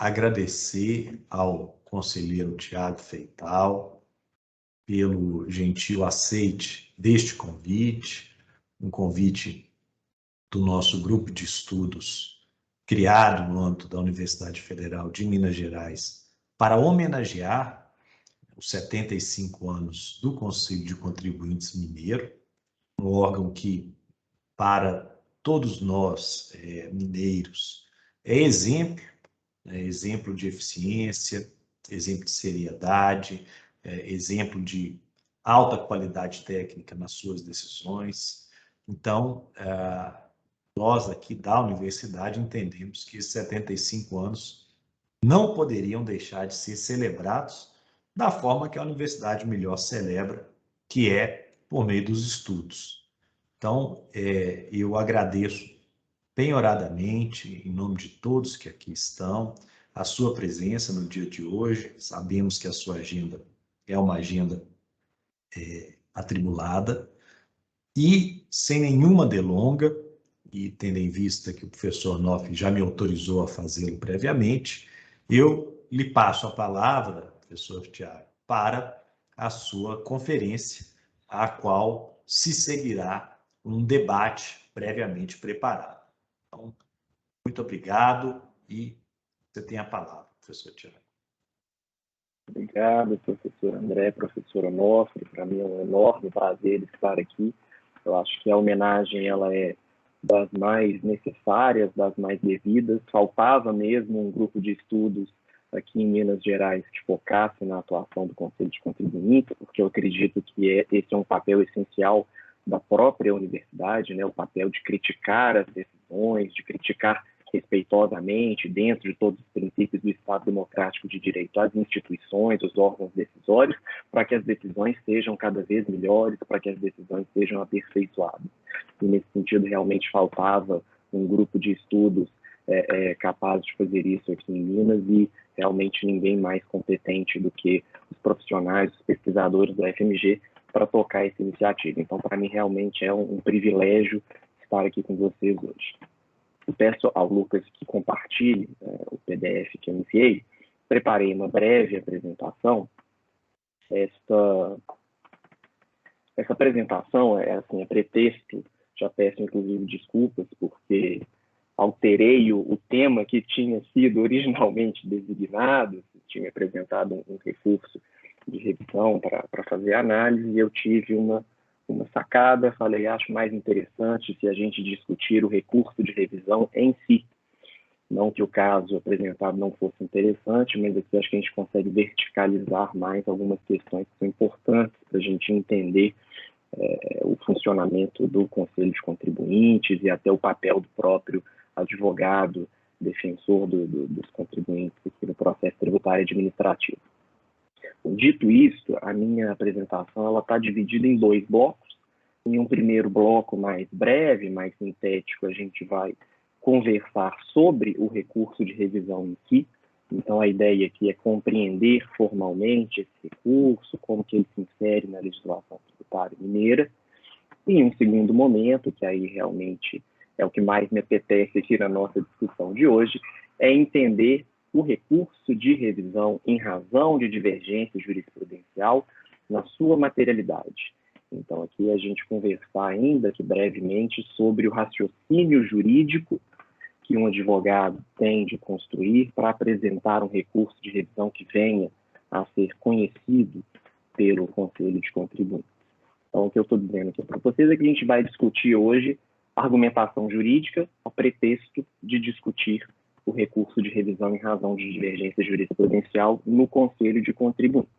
agradecer ao conselheiro Tiago Feital pelo gentil aceite deste convite, um convite do nosso grupo de estudos criado no âmbito da Universidade Federal de Minas Gerais para homenagear os 75 anos do Conselho de Contribuintes Mineiro, um órgão que, para todos nós mineiros, é exemplo de eficiência, exemplo de seriedade, exemplo de alta qualidade técnica nas suas decisões. Então, nós aqui da universidade entendemos que esses 75 anos não poderiam deixar de ser celebrados da forma que a universidade melhor celebra, que é por meio dos estudos. Então, eu agradeço penhoradamente, em nome de todos que aqui estão, a sua presença no dia de hoje. Sabemos que a sua agenda é uma agenda atribulada e, sem nenhuma delonga, e tendo em vista que o professor Noff já me autorizou a fazê-lo previamente, eu lhe passo a palavra, professor Tiago, para a sua conferência, a qual se seguirá um debate previamente preparado. Então, muito obrigado e você tem a palavra, professor Tiago. Obrigado, professor André, professora Onofre. Para mim é um enorme prazer estar aqui. Eu acho que a homenagem ela é das mais necessárias, das mais devidas. Faltava mesmo um grupo de estudos aqui em Minas Gerais que focasse na atuação do Conselho de Contribuintes, porque eu acredito que esse é um papel essencial da própria universidade, né? O papel de criticar as decisões, de criticar respeitosamente, dentro de todos os princípios do Estado Democrático de Direito, as instituições, os órgãos decisórios, para que as decisões sejam cada vez melhores, para que as decisões sejam aperfeiçoadas. E, nesse sentido, realmente faltava um grupo de estudos capaz de fazer isso aqui em Minas, e realmente ninguém mais competente do que os profissionais, os pesquisadores do FMG para tocar essa iniciativa. Então, para mim, realmente é um privilégio estar aqui com vocês hoje. Eu peço ao Lucas que compartilhe o PDF que eu enviei. Preparei uma breve apresentação. Essa apresentação é pretexto. Já peço, inclusive, desculpas, porque alterei o tema que tinha sido originalmente designado. Tinha apresentado um recurso de revisão para fazer análise, e eu tive uma sacada. Falei, acho mais interessante se a gente discutir o recurso de revisão em si. Não que o caso apresentado não fosse interessante, mas aqui acho que a gente consegue verticalizar mais algumas questões que são importantes para a gente entender o funcionamento do Conselho de Contribuintes e até o papel do próprio advogado, defensor dos contribuintes aqui no processo tributário administrativo. Dito isso, a minha apresentação está dividida em 2 blocos. Em um primeiro bloco mais breve, mais sintético, a gente vai conversar sobre o recurso de revisão em si. Então, a ideia aqui é compreender formalmente esse recurso, como que ele se insere na legislação tributária mineira. E em um segundo momento, que aí realmente é o que mais me apetece aqui na nossa discussão de hoje, é entender o recurso de revisão em razão de divergência jurisprudencial na sua materialidade. Então, aqui a gente conversar ainda que brevemente sobre o raciocínio jurídico que um advogado tem de construir para apresentar um recurso de revisão que venha a ser conhecido pelo Conselho de Contribuintes. Então, o que eu estou dizendo aqui para vocês é que a gente vai discutir hoje argumentação jurídica a pretexto de discutir o recurso de revisão em razão de divergência jurisprudencial no Conselho de Contribuintes.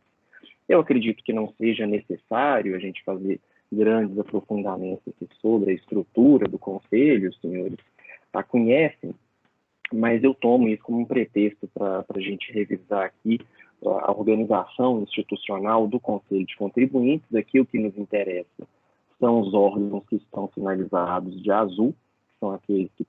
Eu acredito que não seja necessário a gente fazer grandes aprofundamentos sobre a estrutura do Conselho, os senhores a conhecem, mas eu tomo isso como um pretexto para a gente revisar aqui a organização institucional do Conselho de Contribuintes. Aqui o que nos interessa são os órgãos que estão sinalizados de azul, que são aqueles que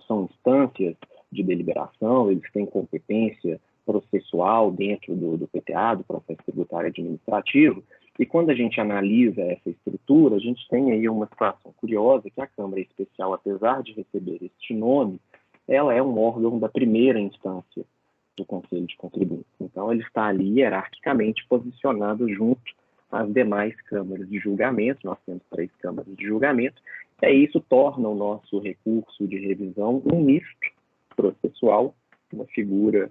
são instâncias de deliberação, eles têm competência processual dentro do PTA, do processo tributário administrativo, e quando a gente analisa essa estrutura, a gente tem aí uma situação curiosa, que a Câmara Especial, apesar de receber este nome, ela é um órgão da primeira instância do Conselho de Contribuintes. Então, ele está ali hierarquicamente posicionado junto às demais câmaras de julgamento. Nós temos 3 câmaras de julgamento, e aí isso torna o nosso recurso de revisão um misto processual, uma figura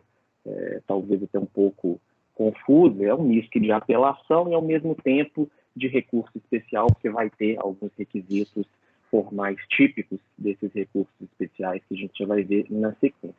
talvez até um pouco confusa, é um misto de apelação e, ao mesmo tempo, de recurso especial, porque vai ter alguns requisitos formais típicos desses recursos especiais que a gente já vai ver na sequência.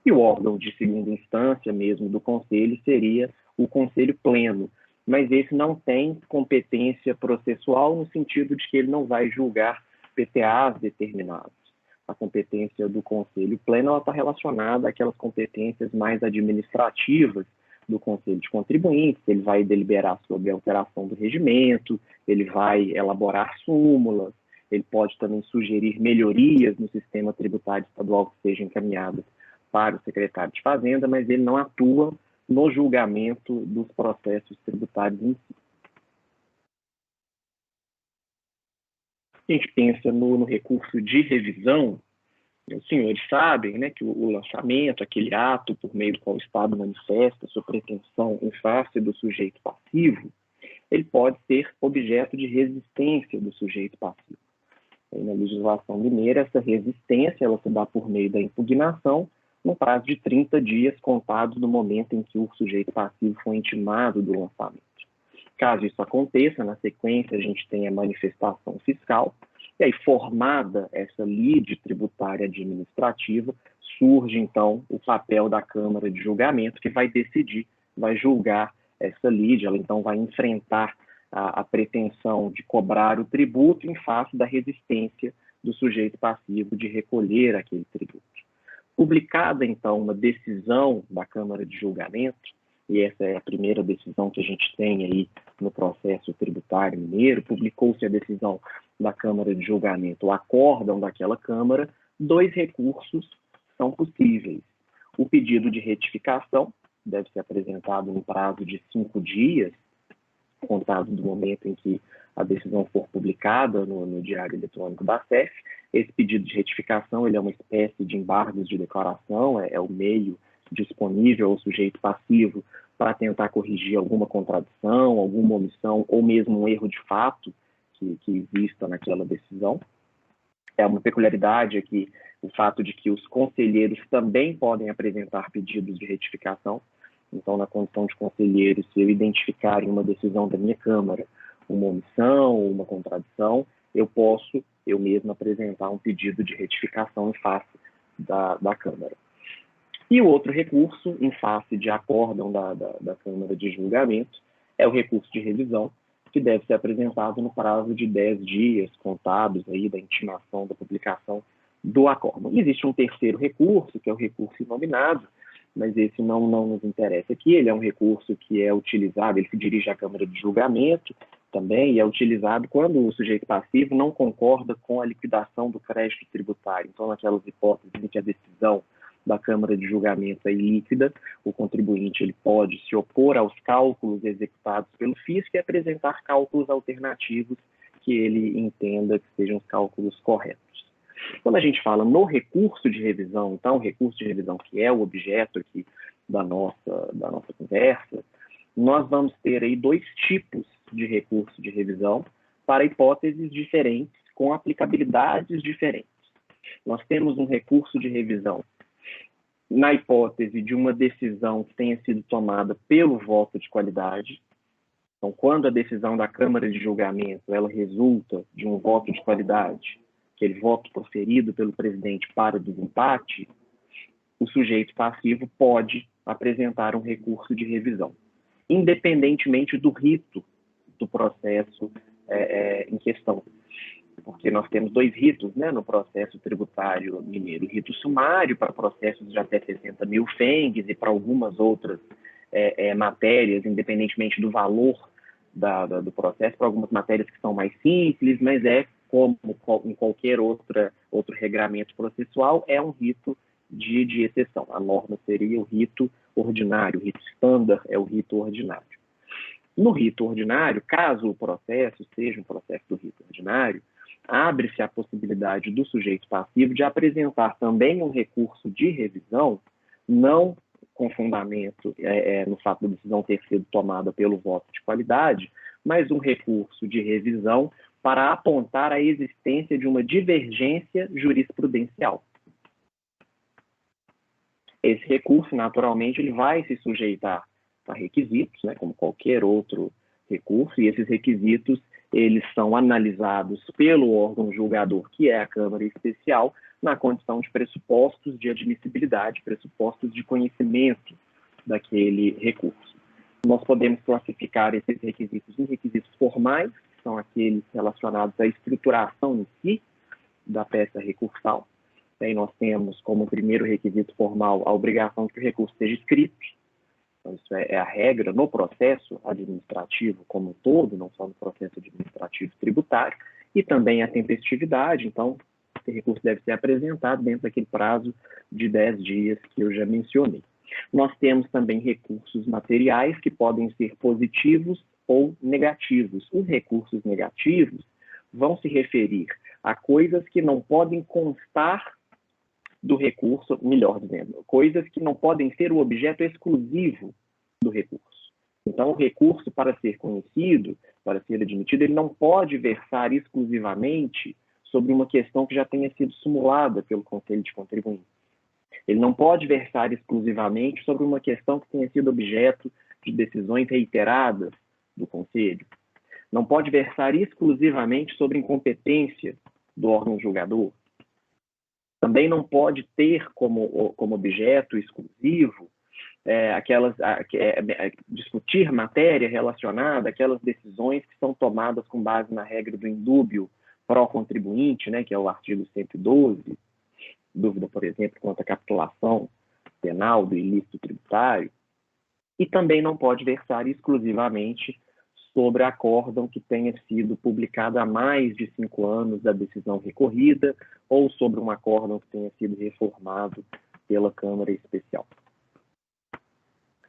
E o órgão de segunda instância mesmo do Conselho seria o Conselho Pleno, mas esse não tem competência processual no sentido de que ele não vai julgar PTAs determinados. A competência do Conselho Pleno está relacionada àquelas competências mais administrativas do Conselho de Contribuintes. Ele vai deliberar sobre a alteração do regimento, ele vai elaborar súmulas, ele pode também sugerir melhorias no sistema tributário estadual que sejam encaminhadas para o secretário de Fazenda, mas ele não atua no julgamento dos processos tributários em si. A gente pensa no recurso de revisão. Os senhores sabem, né, que o lançamento, aquele ato por meio do qual o Estado manifesta sua pretensão em face do sujeito passivo, ele pode ser objeto de resistência do sujeito passivo. E na legislação mineira, essa resistência ela se dá por meio da impugnação no prazo de 30 dias contados do momento em que o sujeito passivo foi intimado do lançamento. Caso isso aconteça, na sequência a gente tem a manifestação fiscal, e aí, formada essa lide tributária administrativa, surge, então, o papel da Câmara de Julgamento, que vai decidir, vai julgar essa lide. Ela, então, vai enfrentar a pretensão de cobrar o tributo em face da resistência do sujeito passivo de recolher aquele tributo. Publicada, então, uma decisão da Câmara de Julgamento, e essa é a primeira decisão que a gente tem aí no processo tributário mineiro, publicou-se a decisão da Câmara de Julgamento, o acórdão daquela Câmara, 2 recursos são possíveis. O pedido de retificação deve ser apresentado no prazo de 5 dias, contado do momento em que a decisão for publicada no Diário Eletrônico da SEF. Esse pedido de retificação ele é uma espécie de embargos de declaração, é o meio disponível ao sujeito passivo para tentar corrigir alguma contradição, alguma omissão ou mesmo um erro de fato que exista naquela decisão. É uma peculiaridade aqui o fato de que os conselheiros também podem apresentar pedidos de retificação. Então, na condição de conselheiro, se eu identificar em uma decisão da minha Câmara uma omissão ou uma contradição, eu posso, eu mesmo, apresentar um pedido de retificação em face da Câmara. E o outro recurso, em face de acórdão da Câmara de Julgamento, é o recurso de revisão, que deve ser apresentado no prazo de 10 dias, contados aí da intimação, da publicação do acórdão. Existe um terceiro recurso, que é o recurso inominado, mas esse não nos interessa aqui. Ele é um recurso que é utilizado, ele se dirige à Câmara de Julgamento também, e é utilizado quando o sujeito passivo não concorda com a liquidação do crédito tributário. Então, naquelas hipóteses em que a decisão da Câmara de Julgamento é ilíquida, o contribuinte ele pode se opor aos cálculos executados pelo fisco e apresentar cálculos alternativos que ele entenda que sejam os cálculos corretos. Quando a gente fala no recurso de revisão, então, o recurso de revisão que é o objeto aqui da nossa conversa, nós vamos ter aí 2 tipos de recurso de revisão para hipóteses diferentes, com aplicabilidades diferentes. Nós temos um recurso de revisão na hipótese de uma decisão que tenha sido tomada pelo voto de qualidade. Então, quando a decisão da Câmara de Julgamento ela resulta de um voto de qualidade, aquele voto proferido pelo presidente para o desempate, o sujeito passivo pode apresentar um recurso de revisão, independentemente do rito do processo em questão. Porque nós temos 2 ritos, né, no processo tributário mineiro. O rito sumário para processos de até 60 mil FENGs e para algumas outras matérias, independentemente do valor do processo, para algumas matérias que são mais simples, mas como em qualquer outro regramento processual, é um rito de exceção. A norma seria o rito ordinário, o rito standard é o rito ordinário. No rito ordinário, caso o processo seja um processo do rito ordinário, abre-se a possibilidade do sujeito passivo de apresentar também um recurso de revisão, não com fundamento no fato da decisão ter sido tomada pelo voto de qualidade, mas um recurso de revisão para apontar a existência de uma divergência jurisprudencial. Esse recurso, naturalmente, ele vai se sujeitar a requisitos, né, como qualquer outro recurso, e esses requisitos eles são analisados pelo órgão julgador, que é a Câmara Especial, na condição de pressupostos de admissibilidade, pressupostos de conhecimento daquele recurso. Nós podemos classificar esses requisitos em requisitos formais, que são aqueles relacionados à estruturação em si da peça recursal. Aí nós temos como primeiro requisito formal a obrigação de que o recurso seja escrito. Então, isso é a regra no processo administrativo como um todo, não só no processo administrativo tributário, e também a tempestividade. Então, esse recurso deve ser apresentado dentro daquele prazo de 10 dias que eu já mencionei. Nós temos também recursos materiais que podem ser positivos ou negativos. Os recursos negativos vão se referir a coisas que não podem constar do recurso, melhor dizendo, coisas que não podem ser o objeto exclusivo do recurso. Então, o recurso, para ser conhecido, para ser admitido, ele não pode versar exclusivamente sobre uma questão que já tenha sido simulada pelo Conselho de Contribuintes. Ele não pode versar exclusivamente sobre uma questão que tenha sido objeto de decisões reiteradas do Conselho. Não pode versar exclusivamente sobre incompetência do órgão julgador. Também não pode ter como objeto exclusivo discutir matéria relacionada àquelas decisões que são tomadas com base na regra do indúbio pró-contribuinte, né, que é o artigo 112, dúvida, por exemplo, quanto à capitulação penal do ilícito tributário, e também não pode versar exclusivamente sobre acórdão que tenha sido publicado há mais de 5 anos da decisão recorrida ou sobre um acórdão que tenha sido reformado pela Câmara Especial.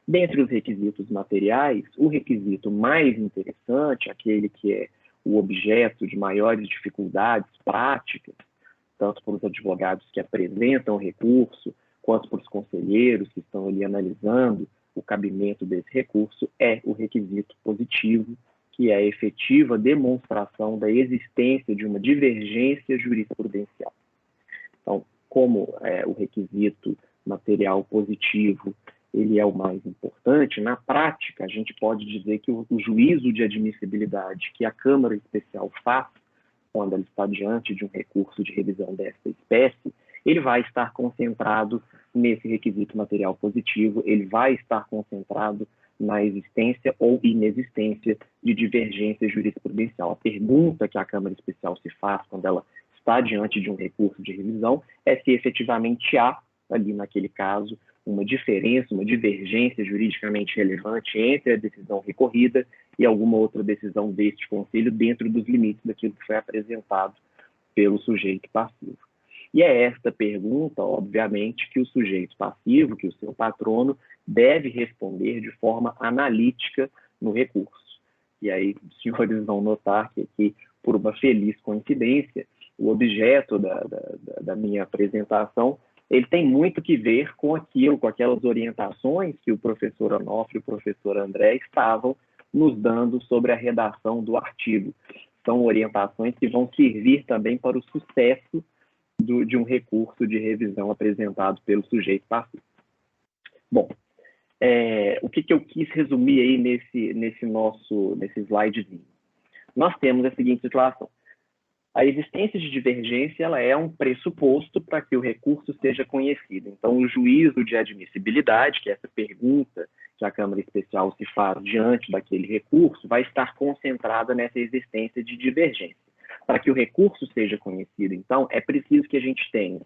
Dentre os requisitos materiais, o requisito mais interessante, aquele que é o objeto de maiores dificuldades práticas, tanto para os advogados que apresentam o recurso, quanto para os conselheiros que estão ali analisando o cabimento desse recurso, é o requisito positivo, que é a efetiva demonstração da existência de uma divergência jurisprudencial. Então, como o requisito material positivo ele é o mais importante, na prática, a gente pode dizer que o juízo de admissibilidade que a Câmara Especial faz, quando ela está diante de um recurso de revisão dessa espécie, ele vai estar concentrado nesse requisito material positivo, ele vai estar concentrado na existência ou inexistência de divergência jurisprudencial. A pergunta que a Câmara Especial se faz quando ela está diante de um recurso de revisão é se efetivamente há, ali naquele caso, uma diferença, uma divergência juridicamente relevante entre a decisão recorrida e alguma outra decisão deste Conselho dentro dos limites daquilo que foi apresentado pelo sujeito passivo. E é esta pergunta, obviamente, que o sujeito passivo, que o seu patrono, deve responder de forma analítica no recurso. E aí os senhores vão notar que aqui, por uma feliz coincidência, o objeto da minha apresentação ele tem muito que ver com aquilo, com aquelas orientações que o professor Onofre e o professor André estavam nos dando sobre a redação do artigo. São orientações que vão servir também para o sucesso de um recurso de revisão apresentado pelo sujeito passivo. Bom, o que eu quis resumir aí nesse slidezinho? Nós temos a seguinte situação. A existência de divergência ela é um pressuposto para que o recurso seja conhecido. Então, o juízo de admissibilidade, que é essa pergunta que a Câmara Especial se faz diante daquele recurso, vai estar concentrada nessa existência de divergência. Para que o recurso seja conhecido, então, é preciso que a gente tenha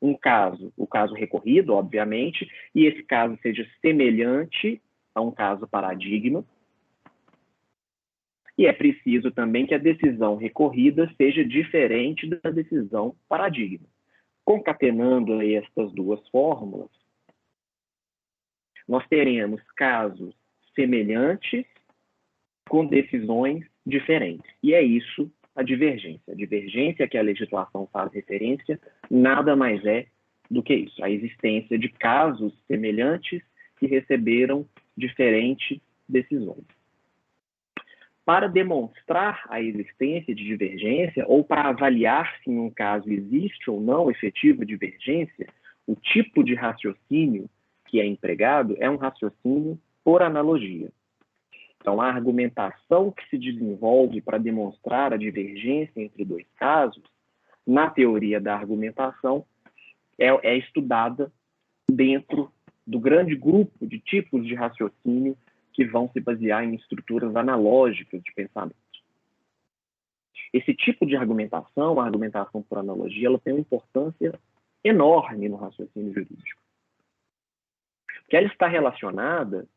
um caso, o caso recorrido, obviamente, e esse caso seja semelhante a um caso paradigma, e é preciso também que a decisão recorrida seja diferente da decisão paradigma. Concatenando aí estas duas fórmulas, nós teremos casos semelhantes com decisões diferentes. E é isso a divergência. A divergência que a legislação faz referência nada mais é do que isso. A existência de casos semelhantes que receberam diferentes decisões. Para demonstrar a existência de divergência, ou para avaliar se em um caso existe ou não efetiva divergência, o tipo de raciocínio que é empregado é um raciocínio por analogia. Então, a argumentação que se desenvolve para demonstrar a divergência entre dois casos, na teoria da argumentação, é estudada dentro do grande grupo de tipos de raciocínio que vão se basear em estruturas analógicas de pensamento. Esse tipo de argumentação, a argumentação por analogia, ela tem uma importância enorme no raciocínio jurídico. Porque ela está relacionada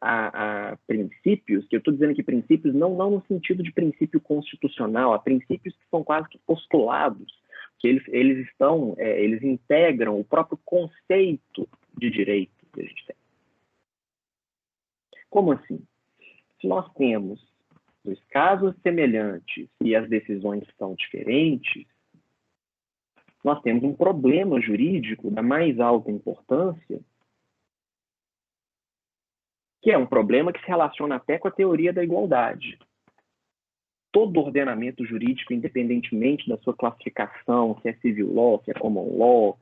a princípios, que eu estou dizendo aqui princípios não no sentido de princípio constitucional, a princípios que são quase que postulados, que eles integram o próprio conceito de direito que a gente tem. Como assim? Se nós temos dois casos semelhantes e as decisões são diferentes, nós temos um problema jurídico da mais alta importância, que é um problema que se relaciona até com a teoria da igualdade. Todo ordenamento jurídico, independentemente da sua classificação, se é civil law, se é common law,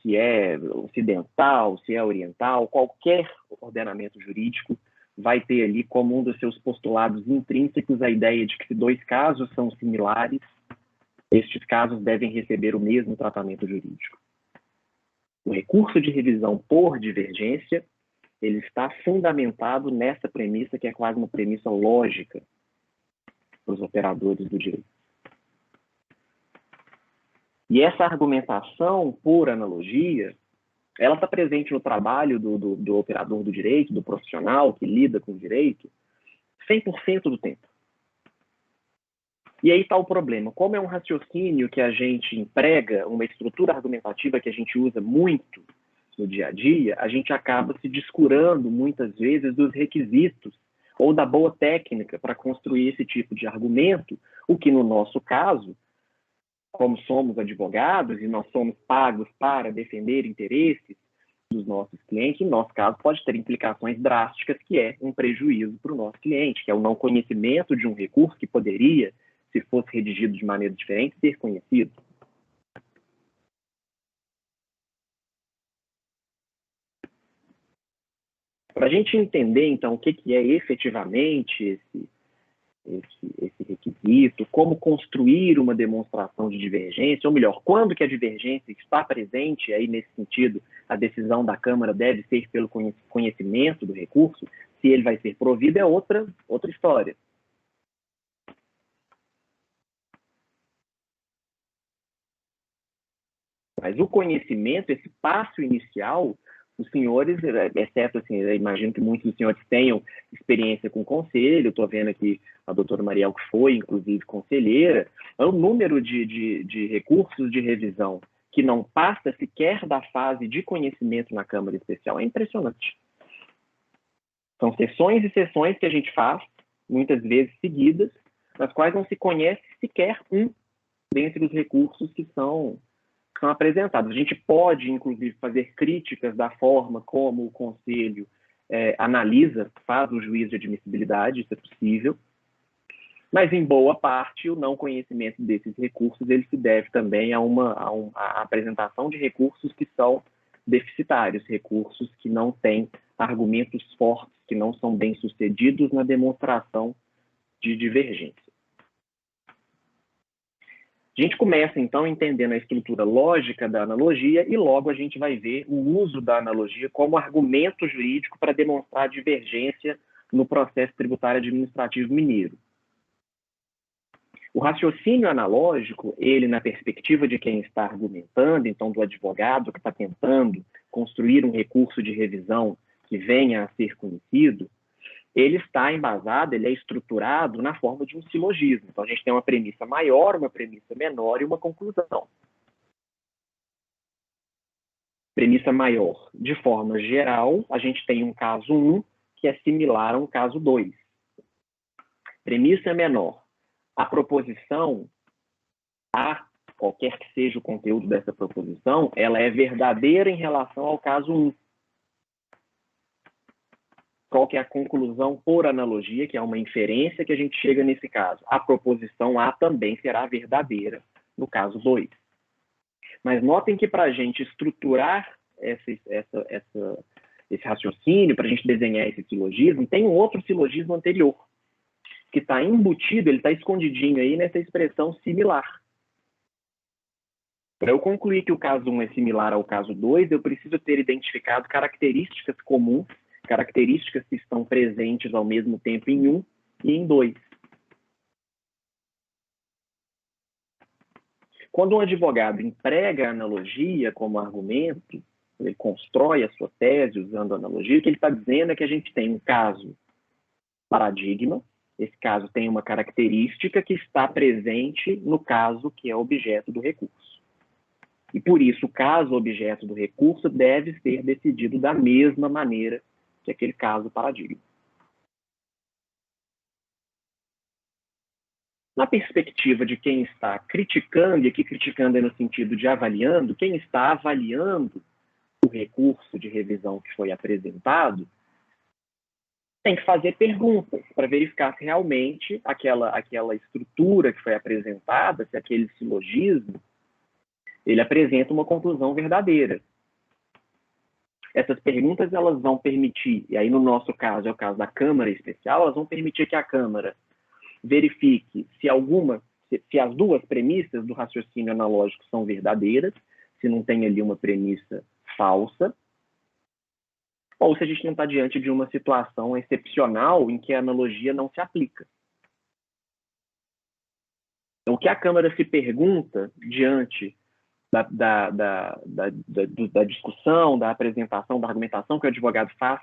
se é ocidental, se é oriental, qualquer ordenamento jurídico vai ter ali como um dos seus postulados intrínsecos a ideia de que se dois casos são similares, estes casos devem receber o mesmo tratamento jurídico. O recurso de revisão por divergência, ele está fundamentado nessa premissa, que é quase uma premissa lógica para os operadores do direito. E essa argumentação por analogia, ela está presente no trabalho do operador do direito, do profissional que lida com o direito, 100% do tempo. E aí está o problema. Como é um raciocínio que a gente emprega, uma estrutura argumentativa que a gente usa muito no dia a dia, a gente acaba se descurando muitas vezes dos requisitos ou da boa técnica para construir esse tipo de argumento, o que no nosso caso, como somos advogados e nós somos pagos para defender interesses dos nossos clientes, no nosso caso pode ter implicações drásticas, que é um prejuízo para o nosso cliente, que é o não conhecimento de um recurso que poderia, se fosse redigido de maneira diferente, ser conhecido. Para a gente entender, então, o que é efetivamente esse requisito, como construir uma demonstração de divergência, ou melhor, quando que a divergência está presente, aí nesse sentido, a decisão da Câmara deve ser pelo conhecimento do recurso, se ele vai ser provido é outra história. Mas o conhecimento, esse passo inicial, os senhores, exceto, assim, eu imagino que muitos dos senhores tenham experiência com conselho, estou vendo aqui a doutora Mariel, que foi, inclusive, conselheira, o número de recursos de revisão que não passa sequer da fase de conhecimento na Câmara Especial é impressionante. São sessões e sessões que a gente faz, muitas vezes seguidas, nas quais não se conhece sequer um dentre os recursos que são apresentados. A gente pode, inclusive, fazer críticas da forma como o Conselho analisa, faz o juízo de admissibilidade, isso é possível, mas, em boa parte, o não conhecimento desses recursos ele se deve também a a apresentação de recursos que são deficitários, recursos que não têm argumentos fortes, que não são bem-sucedidos na demonstração de divergência. A gente começa, então, entendendo a estrutura lógica da analogia e logo a gente vai ver o uso da analogia como argumento jurídico para demonstrar divergência no processo tributário administrativo mineiro. O raciocínio analógico, ele, na perspectiva de quem está argumentando, então do advogado que está tentando construir um recurso de revisão que venha a ser conhecido, ele está embasado, ele é estruturado na forma de um silogismo. Então, a gente tem uma premissa maior, uma premissa menor e uma conclusão. Premissa maior, de forma geral, a gente tem um caso 1 que é similar a um caso 2. Premissa menor, a proposição, qualquer que seja o conteúdo dessa proposição, ela é verdadeira em relação ao caso 1. qual que é a conclusão por analogia, que é uma inferência que a gente chega nesse caso. A proposição A também será verdadeira, no caso 2. Mas notem que para a gente estruturar esse raciocínio, para a gente desenhar esse silogismo, tem um outro silogismo anterior, que está embutido, ele está escondidinho aí nessa expressão similar. Para eu concluir que o caso 1 é similar ao caso 2, eu preciso ter identificado características comuns, características que estão presentes ao mesmo tempo em 1 e em 2. Quando um advogado emprega a analogia como argumento, ele constrói a sua tese usando a analogia, o que ele está dizendo é que a gente tem um caso paradigma, esse caso tem uma característica que está presente no caso que é objeto do recurso. E por isso, o caso objeto do recurso deve ser decidido da mesma maneira que aquele caso paradigma. Na perspectiva de quem está criticando, e aqui criticando é no sentido de avaliando, quem está avaliando o recurso de revisão que foi apresentado, tem que fazer perguntas para verificar se realmente aquela estrutura que foi apresentada, se aquele silogismo, ele apresenta uma conclusão verdadeira. Essas perguntas elas vão permitir, e aí no nosso caso, é o caso da Câmara Especial, elas vão permitir que a Câmara verifique se as duas premissas do raciocínio analógico são verdadeiras, se não tem ali uma premissa falsa, ou se a gente não está diante de uma situação excepcional em que a analogia não se aplica. Então, o que a Câmara se pergunta diante da discussão, da apresentação, da argumentação que o advogado faz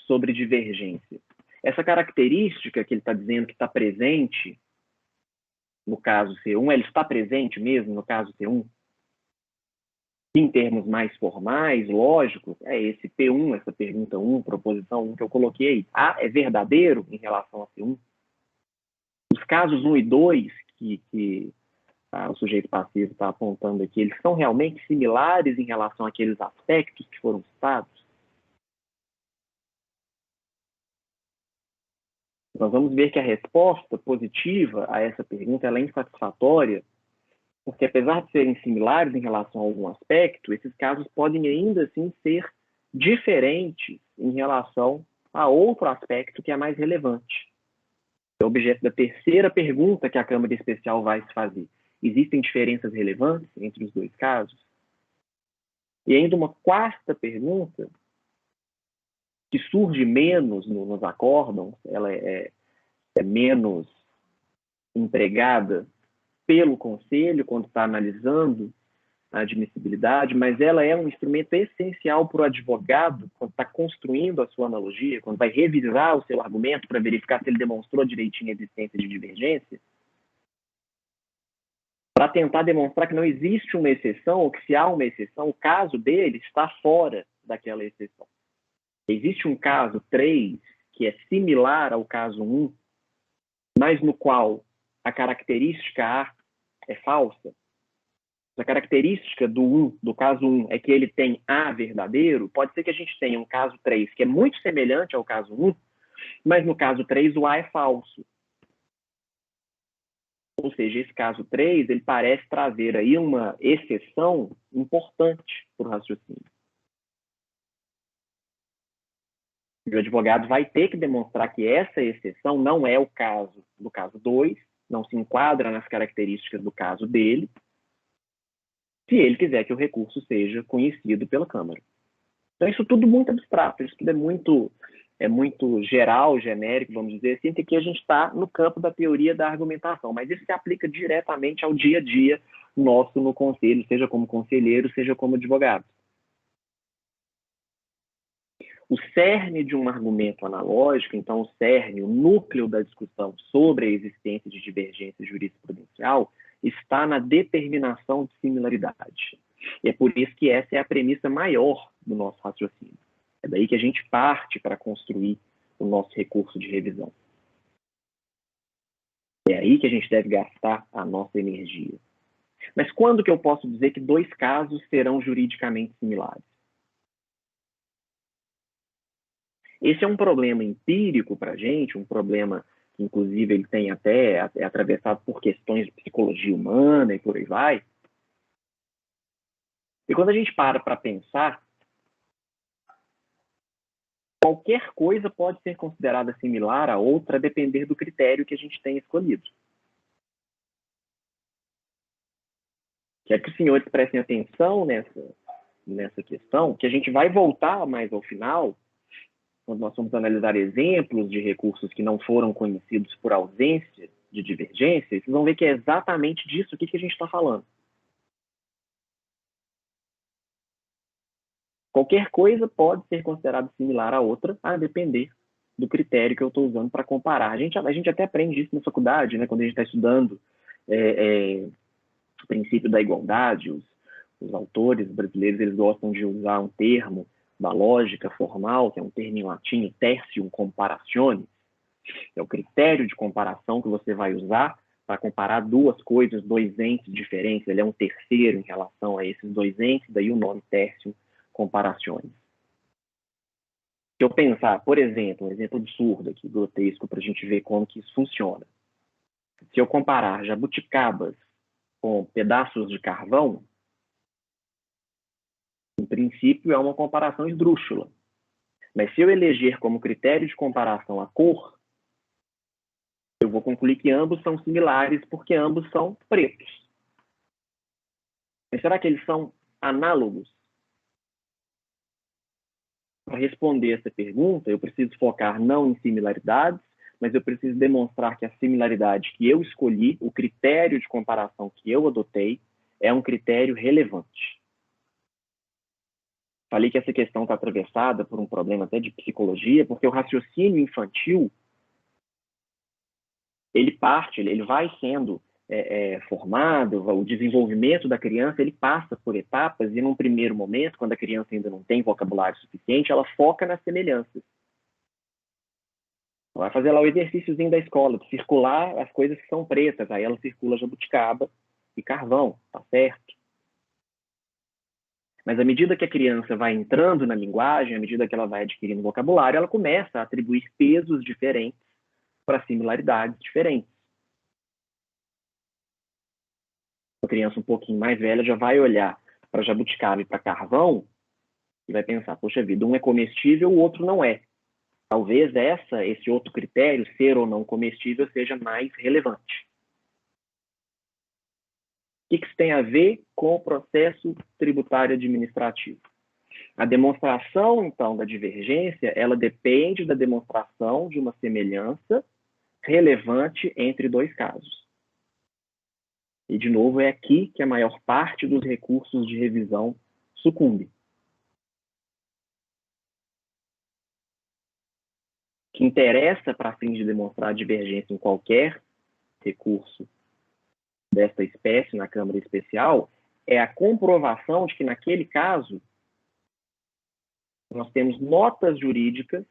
sobre divergência? Essa característica que ele está dizendo que está presente no caso C1, ela está presente mesmo no caso C1? Em termos mais formais, lógicos, é esse P1, essa pergunta 1, proposição 1 que eu coloquei. A é verdadeiro em relação a C1? Os casos 1 e 2 que o sujeito passivo está apontando aqui, eles são realmente similares em relação àqueles aspectos que foram citados? Nós vamos ver que a resposta positiva a essa pergunta ela é insatisfatória, porque apesar de serem similares em relação a algum aspecto, esses casos podem ainda assim ser diferentes em relação a outro aspecto que é mais relevante. É o objeto da terceira pergunta que a Câmara Especial vai se fazer. Existem diferenças relevantes entre os dois casos? E ainda uma quarta pergunta, que surge menos nos acórdãos, ela é menos empregada pelo Conselho quando está analisando a admissibilidade, mas ela é um instrumento essencial para o advogado quando está construindo a sua analogia, quando vai revisar o seu argumento para verificar se ele demonstrou direitinho a existência de divergência, para tentar demonstrar que não existe uma exceção, ou que se há uma exceção, o caso dele está fora daquela exceção. Existe um caso 3 que é similar ao caso 1, mas no qual a característica A é falsa. A característica do caso 1 é que ele tem A verdadeiro. Pode ser que a gente tenha um caso 3 que é muito semelhante ao caso 1, mas no caso 3 o A é falso. Ou seja, esse caso 3 ele parece trazer aí uma exceção importante para o raciocínio. E o advogado vai ter que demonstrar que essa exceção não é o caso do caso 2, não se enquadra nas características do caso dele, se ele quiser que o recurso seja conhecido pela Câmara. Então, isso tudo muito abstrato, isso tudo é muito geral, genérico, vamos dizer assim, que aqui a gente está no campo da teoria da argumentação, mas isso se aplica diretamente ao dia a dia nosso no conselho, seja como conselheiro, seja como advogado. O cerne de um argumento analógico, então o cerne, o núcleo da discussão sobre a existência de divergência jurisprudencial, está na determinação de similaridade. E é por isso que essa é a premissa maior do nosso raciocínio. É daí que a gente parte para construir o nosso recurso de revisão. É aí que a gente deve gastar a nossa energia. Mas quando que eu posso dizer que dois casos serão juridicamente similares? Esse é um problema empírico para a gente, um problema que, inclusive, ele tem até é atravessado por questões de psicologia humana e por aí vai. E quando a gente para pensar, qualquer coisa pode ser considerada similar a outra a depender do critério que a gente tem escolhido. Quero que os senhores prestem atenção nessa questão, que a gente vai voltar mais ao final, quando nós vamos analisar exemplos de recursos que não foram conhecidos por ausência de divergência, vocês vão ver que é exatamente disso que a gente está falando. Qualquer coisa pode ser considerada similar a outra, a depender do critério que eu estou usando para comparar. A gente até aprende isso na faculdade, né? Quando a gente está estudando o princípio da igualdade, os autores brasileiros eles gostam de usar um termo da lógica formal, que é um termo em latim, tertium comparationis. É o critério de comparação que você vai usar para comparar duas coisas, dois entes diferentes. Ele é um terceiro em relação a esses dois entes, daí o nome tertium comparações. Se eu pensar, por exemplo, um exemplo absurdo aqui, grotesco, para a gente ver como que isso funciona. Se eu comparar jabuticabas com pedaços de carvão, em princípio é uma comparação esdrúxula. Mas se eu eleger como critério de comparação a cor, eu vou concluir que ambos são similares porque ambos são pretos. Mas será que eles são análogos? Para responder essa pergunta, eu preciso focar não em similaridades, mas eu preciso demonstrar que a similaridade que eu escolhi, o critério de comparação que eu adotei, é um critério relevante. Falei que essa questão está atravessada por um problema até de psicologia, porque o raciocínio infantil, ele vai sendo formado, o desenvolvimento da criança, ele passa por etapas e num primeiro momento, quando a criança ainda não tem vocabulário suficiente, ela foca nas semelhanças. Ela vai fazer lá o exercíciozinho da escola, de circular as coisas que são pretas, aí ela circula jabuticaba e carvão, tá certo? Mas à medida que a criança vai entrando na linguagem, à medida que ela vai adquirindo vocabulário, ela começa a atribuir pesos diferentes para similaridades diferentes. A criança um pouquinho mais velha já vai olhar para jabuticaba e para carvão e vai pensar, poxa vida, um é comestível, o outro não é. Talvez esse outro critério, ser ou não comestível, seja mais relevante. O que isso tem a ver com o processo tributário administrativo? A demonstração, então, da divergência, ela depende da demonstração de uma semelhança relevante entre dois casos. E, de novo, é aqui que a maior parte dos recursos de revisão sucumbe. O que interessa para fins de demonstrar a divergência em qualquer recurso desta espécie na Câmara Especial é a comprovação de que, naquele caso, nós temos notas jurídicas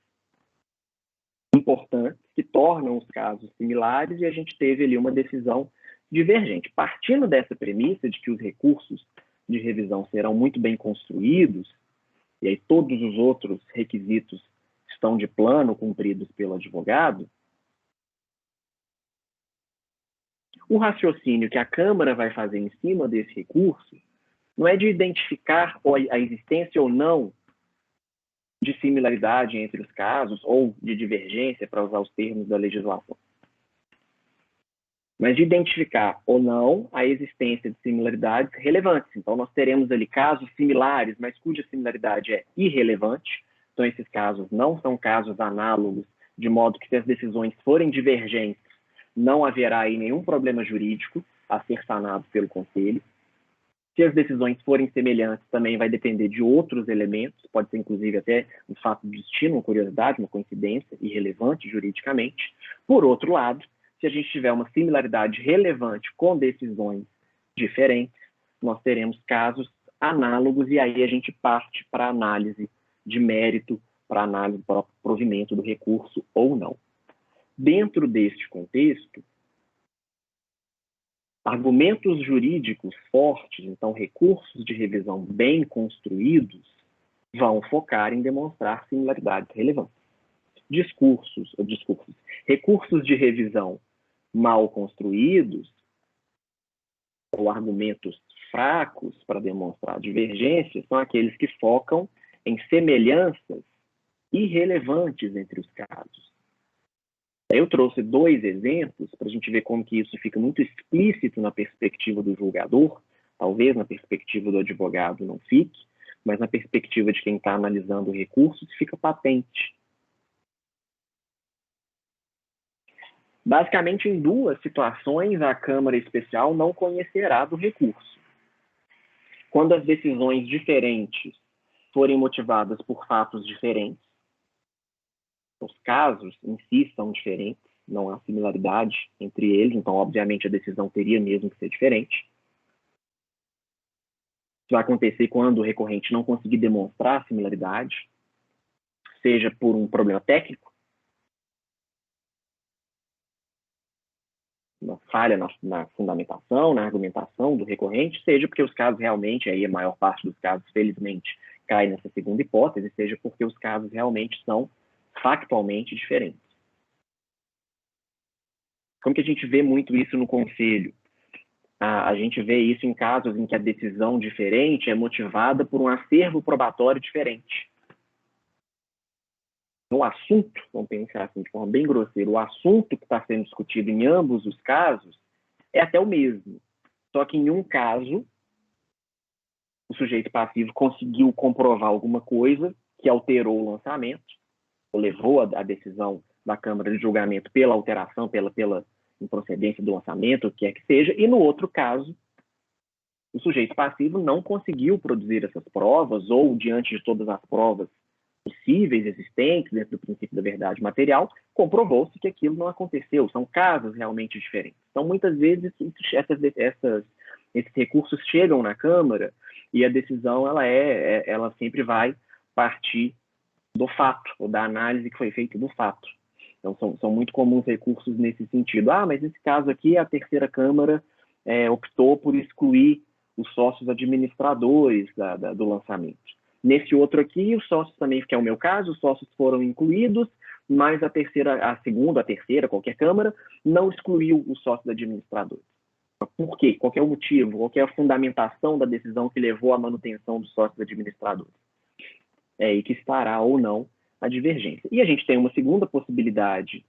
importantes que tornam os casos similares e a gente teve ali uma decisão divergente. Partindo dessa premissa de que os recursos de revisão serão muito bem construídos, e aí todos os outros requisitos estão de plano cumpridos pelo advogado, o raciocínio que a Câmara vai fazer em cima desse recurso não é de identificar a existência ou não de similaridade entre os casos ou de divergência, para usar os termos da legislação, mas de identificar ou não a existência de similaridades relevantes. Então, nós teremos ali casos similares, mas cuja similaridade é irrelevante. Então, esses casos não são casos análogos, de modo que se as decisões forem divergentes, não haverá aí nenhum problema jurídico a ser sanado pelo Conselho. Se as decisões forem semelhantes, também vai depender de outros elementos, pode ser inclusive até um fato de destino, uma curiosidade, uma coincidência irrelevante juridicamente. Por outro lado, se a gente tiver uma similaridade relevante com decisões diferentes, nós teremos casos análogos e aí a gente parte para a análise de mérito, para a análise para o provimento do recurso ou não. Dentro deste contexto, argumentos jurídicos fortes, então recursos de revisão bem construídos, vão focar em demonstrar similaridades relevantes. recursos de revisão mal construídos ou argumentos fracos para demonstrar divergência são aqueles que focam em semelhanças irrelevantes entre os casos. Eu trouxe 2 exemplos para a gente ver como que isso fica muito explícito na perspectiva do julgador, talvez na perspectiva do advogado não fique, mas na perspectiva de quem está analisando o recurso fica patente. Basicamente, em 2 situações, a Câmara Especial não conhecerá do recurso. Quando as decisões diferentes forem motivadas por fatos diferentes, os casos em si são diferentes, não há similaridade entre eles, então, obviamente, a decisão teria mesmo que ser diferente. Isso vai acontecer quando o recorrente não conseguir demonstrar a similaridade, seja por um problema técnico, uma falha na fundamentação, na argumentação do recorrente, seja porque os casos realmente, aí a maior parte dos casos, felizmente, cai nessa segunda hipótese, seja porque os casos realmente são factualmente diferentes. Como que a gente vê muito isso no conselho? A gente vê isso em casos em que a decisão diferente é motivada por um acervo probatório diferente. O assunto, vamos pensar assim de forma bem grosseira, o assunto que está sendo discutido em ambos os casos é até o mesmo. Só que em um caso, o sujeito passivo conseguiu comprovar alguma coisa que alterou o lançamento, ou levou a decisão da Câmara de julgamento pela alteração, pela improcedência do lançamento, o que quer que seja, e no outro caso, o sujeito passivo não conseguiu produzir essas provas, ou diante de todas as provas possíveis, existentes, dentro do princípio da verdade material, comprovou-se que aquilo não aconteceu. São casos realmente diferentes. Então, muitas vezes, esses recursos chegam na Câmara e a decisão ela sempre vai partir do fato, ou da análise que foi feita do fato. Então, são muito comuns recursos nesse sentido. Mas nesse caso aqui, a terceira Câmara optou por excluir os sócios administradores do lançamento. Nesse outro aqui, os sócios também, que é o meu caso, os sócios foram incluídos, mas a segunda, a terceira, qualquer Câmara, não excluiu os sócios administradores. Por quê? Qual é o motivo? Qual é a fundamentação da decisão que levou à manutenção dos sócios administradores? É aí que estará ou não a divergência. E a gente tem uma segunda possibilidade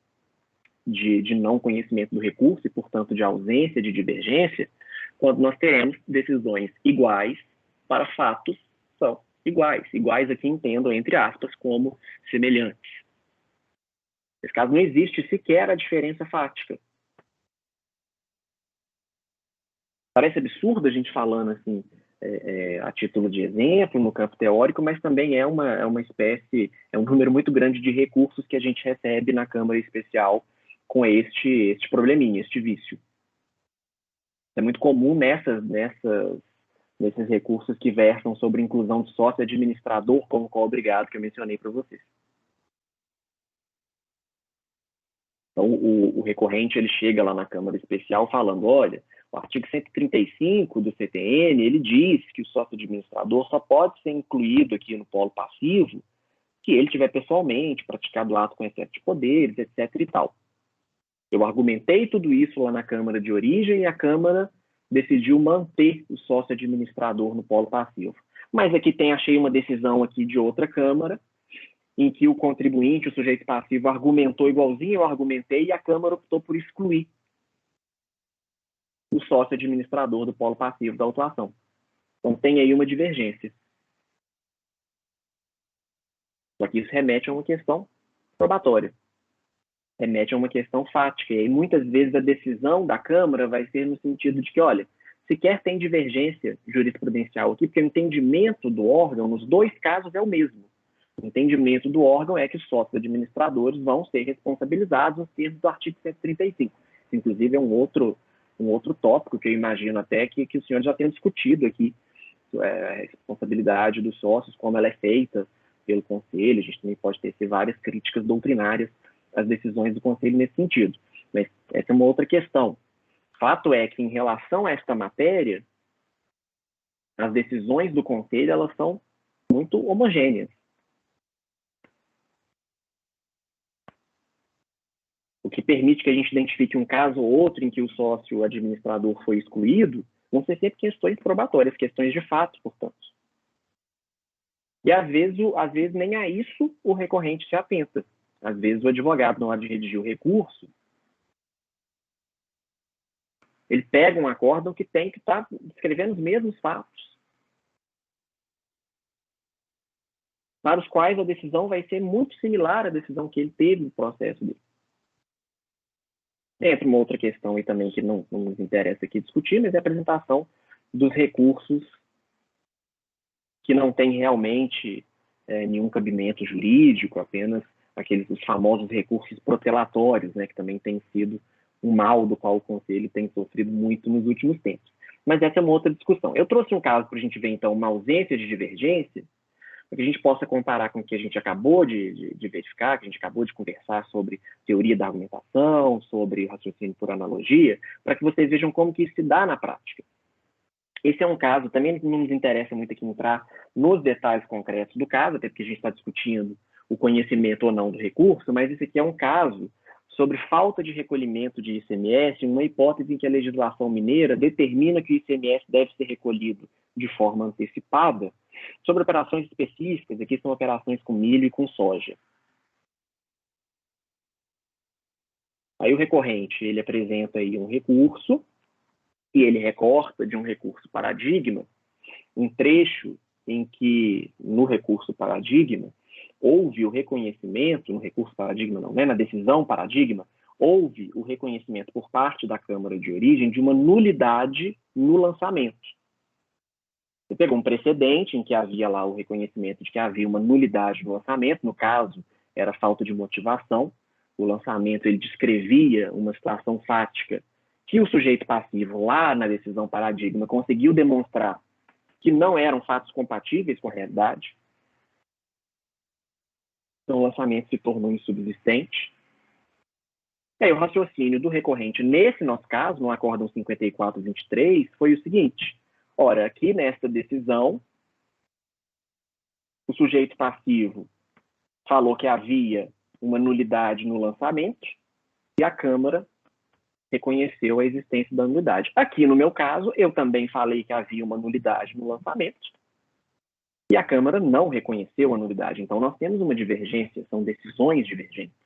de não conhecimento do recurso e, portanto, de ausência de divergência, quando nós teremos decisões iguais para fatos que são iguais. Iguais aqui entendo, entre aspas, como semelhantes. Nesse caso, não existe sequer a diferença fática. Parece absurdo a gente falando assim, a título de exemplo, no campo teórico, mas também é uma espécie, é um número muito grande de recursos que a gente recebe na Câmara Especial com este probleminha, este vício. É muito comum nesses recursos que versam sobre inclusão de sócio administrador como co-obrigado, que eu mencionei para vocês. Então, o recorrente ele chega lá na Câmara Especial falando, olha, o artigo 135 do CTN, ele diz que o sócio administrador só pode ser incluído aqui no polo passivo que ele tiver pessoalmente praticado ato com excesso de poderes, etc. e tal. Eu argumentei tudo isso lá na Câmara de origem e a Câmara decidiu manter o sócio administrador no polo passivo. Mas aqui achei uma decisão aqui de outra Câmara, em que o contribuinte, o sujeito passivo, argumentou igualzinho eu argumentei e a Câmara optou por excluir o sócio administrador do polo passivo da autuação. Então, tem aí uma divergência. Só que isso remete a uma questão probatória. Remete a uma questão fática. E aí, muitas vezes, a decisão da Câmara vai ser no sentido de que, olha, sequer tem divergência jurisprudencial aqui, porque o entendimento do órgão, nos 2 casos, é o mesmo. O entendimento do órgão é que os sócios administradores vão ser responsabilizados nos termos do artigo 135. Isso, inclusive, é um outro tópico que eu imagino até que os senhores já tenham discutido aqui, a responsabilidade dos sócios, como ela é feita pelo Conselho. A gente também pode ter várias críticas doutrinárias às decisões do Conselho nesse sentido. Mas essa é uma outra questão. Fato é que, em relação a esta matéria, as decisões do Conselho elas são muito homogêneas. que permite que a gente identifique um caso ou outro em que o sócio administrador foi excluído, vão ser sempre questões probatórias, questões de fato, portanto. E, às vezes, nem a isso o recorrente se atenta. Às vezes, o advogado, na hora de redigir o recurso, ele pega um acórdão que tem que estar descrevendo os mesmos fatos, para os quais a decisão vai ser muito similar à decisão que ele teve no processo dele. Entra uma outra questão aí também que não nos interessa aqui discutir, mas é a apresentação dos recursos que não tem realmente nenhum cabimento jurídico, apenas os famosos recursos protelatórios, né, que também tem sido um mal do qual o Conselho tem sofrido muito nos últimos tempos. Mas essa é uma outra discussão. Eu trouxe um caso para a gente ver, então, uma ausência de divergência, para que a gente possa comparar com o que a gente acabou de verificar, que a gente acabou de conversar sobre teoria da argumentação, sobre raciocínio por analogia, para que vocês vejam como que isso se dá na prática. Esse é um caso, também não nos interessa muito aqui entrar nos detalhes concretos do caso, até porque a gente está discutindo o conhecimento ou não do recurso, mas esse aqui é um caso sobre falta de recolhimento de ICMS, uma hipótese em que a legislação mineira determina que o ICMS deve ser recolhido de forma antecipada, sobre operações específicas, aqui são operações com milho e com soja. Aí o recorrente, ele apresenta aí um recurso, e ele recorta de um recurso paradigma um trecho em que, no recurso paradigma, houve o reconhecimento, no recurso paradigma não, né, na decisão paradigma, houve o reconhecimento por parte da Câmara de Origem de uma nulidade no lançamento. Você pegou um precedente em que havia lá o reconhecimento de que havia uma nulidade no lançamento, no caso, era falta de motivação, o lançamento ele descrevia uma situação fática que o sujeito passivo, lá na decisão paradigma, conseguiu demonstrar que não eram fatos compatíveis com a realidade. Então, o lançamento se tornou insubsistente. E aí, o raciocínio do recorrente, nesse nosso caso, no acórdão 5423, foi o seguinte: ora, aqui nesta decisão, o sujeito passivo falou que havia uma nulidade no lançamento e a Câmara reconheceu a existência da nulidade. Aqui, no meu caso, eu também falei que havia uma nulidade no lançamento e a Câmara não reconheceu a nulidade. Então, nós temos uma divergência, são decisões divergentes.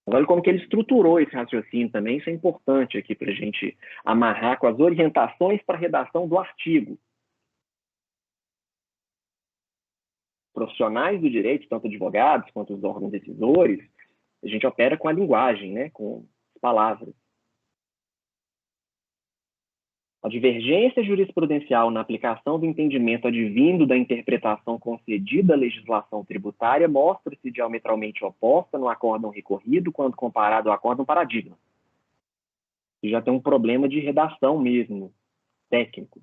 Olha como que ele estruturou esse raciocínio também, isso é importante aqui para a gente amarrar com as orientações para a redação do artigo. Profissionais do direito, tanto advogados quanto os órgãos decisores, a gente opera com a linguagem, né, com as palavras. A divergência jurisprudencial na aplicação do entendimento advindo da interpretação concedida à legislação tributária mostra-se diametralmente oposta no acórdão recorrido quando comparado ao acórdão paradigma. E já tem um problema de redação mesmo, técnico,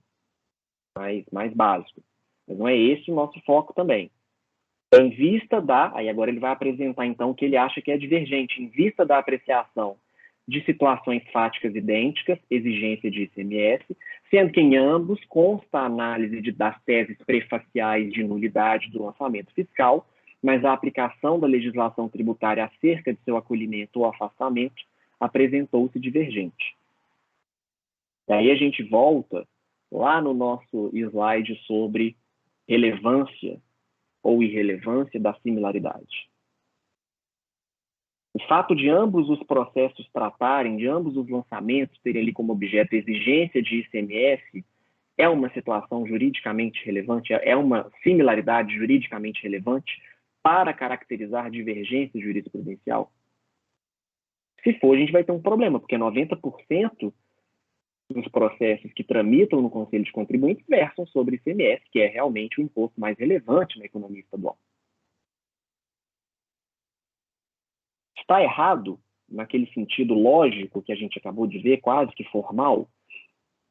mais básico. Mas não é esse o nosso foco também. Em vista da... Aí agora ele vai apresentar, então, o que ele acha que é divergente. Em vista da apreciação de situações fáticas idênticas, exigência de ICMS, sendo que em ambos consta a análise das teses prefaciais de nulidade do lançamento fiscal, mas a aplicação da legislação tributária acerca de seu acolhimento ou afastamento apresentou-se divergente. E aí a gente volta lá no nosso slide sobre relevância ou irrelevância da similaridade. O fato de ambos os processos tratarem, de ambos os lançamentos terem ali como objeto exigência de ICMS, é uma situação juridicamente relevante, é uma similaridade juridicamente relevante para caracterizar divergência jurisprudencial? Se for, a gente vai ter um problema, porque 90% dos processos que tramitam no Conselho de Contribuintes versam sobre ICMS, que é realmente o imposto mais relevante na economia estadual. Está errado, naquele sentido lógico que a gente acabou de ver, quase que formal?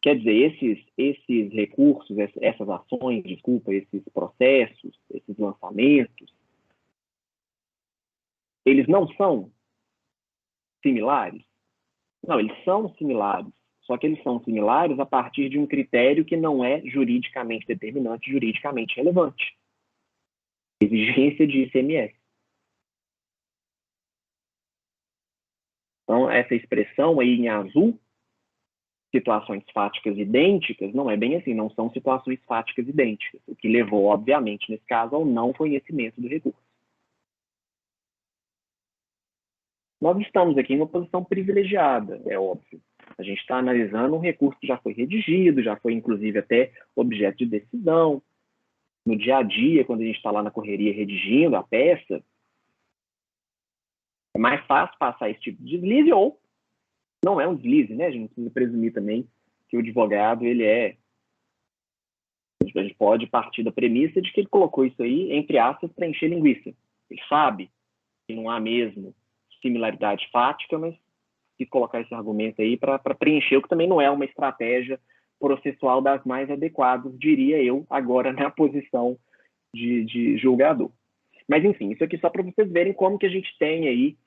Quer dizer, esses recursos, essas ações, esses processos, esses lançamentos, eles não são similares? Não, eles são similares. Só que eles são similares a partir de um critério que não é juridicamente determinante, juridicamente relevante. Exigência de ICMS. Então, essa expressão aí em azul, situações fáticas idênticas, não é bem assim, não são situações fáticas idênticas, o que levou, obviamente, nesse caso, ao não conhecimento do recurso. Nós estamos aqui em uma posição privilegiada, é óbvio. A gente está analisando um recurso que já foi redigido, já foi, inclusive, até objeto de decisão. No dia a dia, quando a gente está lá na correria redigindo a peça, é mais fácil passar esse tipo de deslize ou não é um deslize, né? A gente precisa presumir também que o advogado, ele é... A gente pode partir da premissa de que ele colocou isso aí, entre aspas, para encher linguiça. Ele sabe que não há mesmo similaridade fática, mas quis colocar esse argumento aí para preencher, o que também não é uma estratégia processual das mais adequadas, diria eu, agora na posição de julgador. Mas, enfim, isso aqui só para vocês verem como que a gente tem aí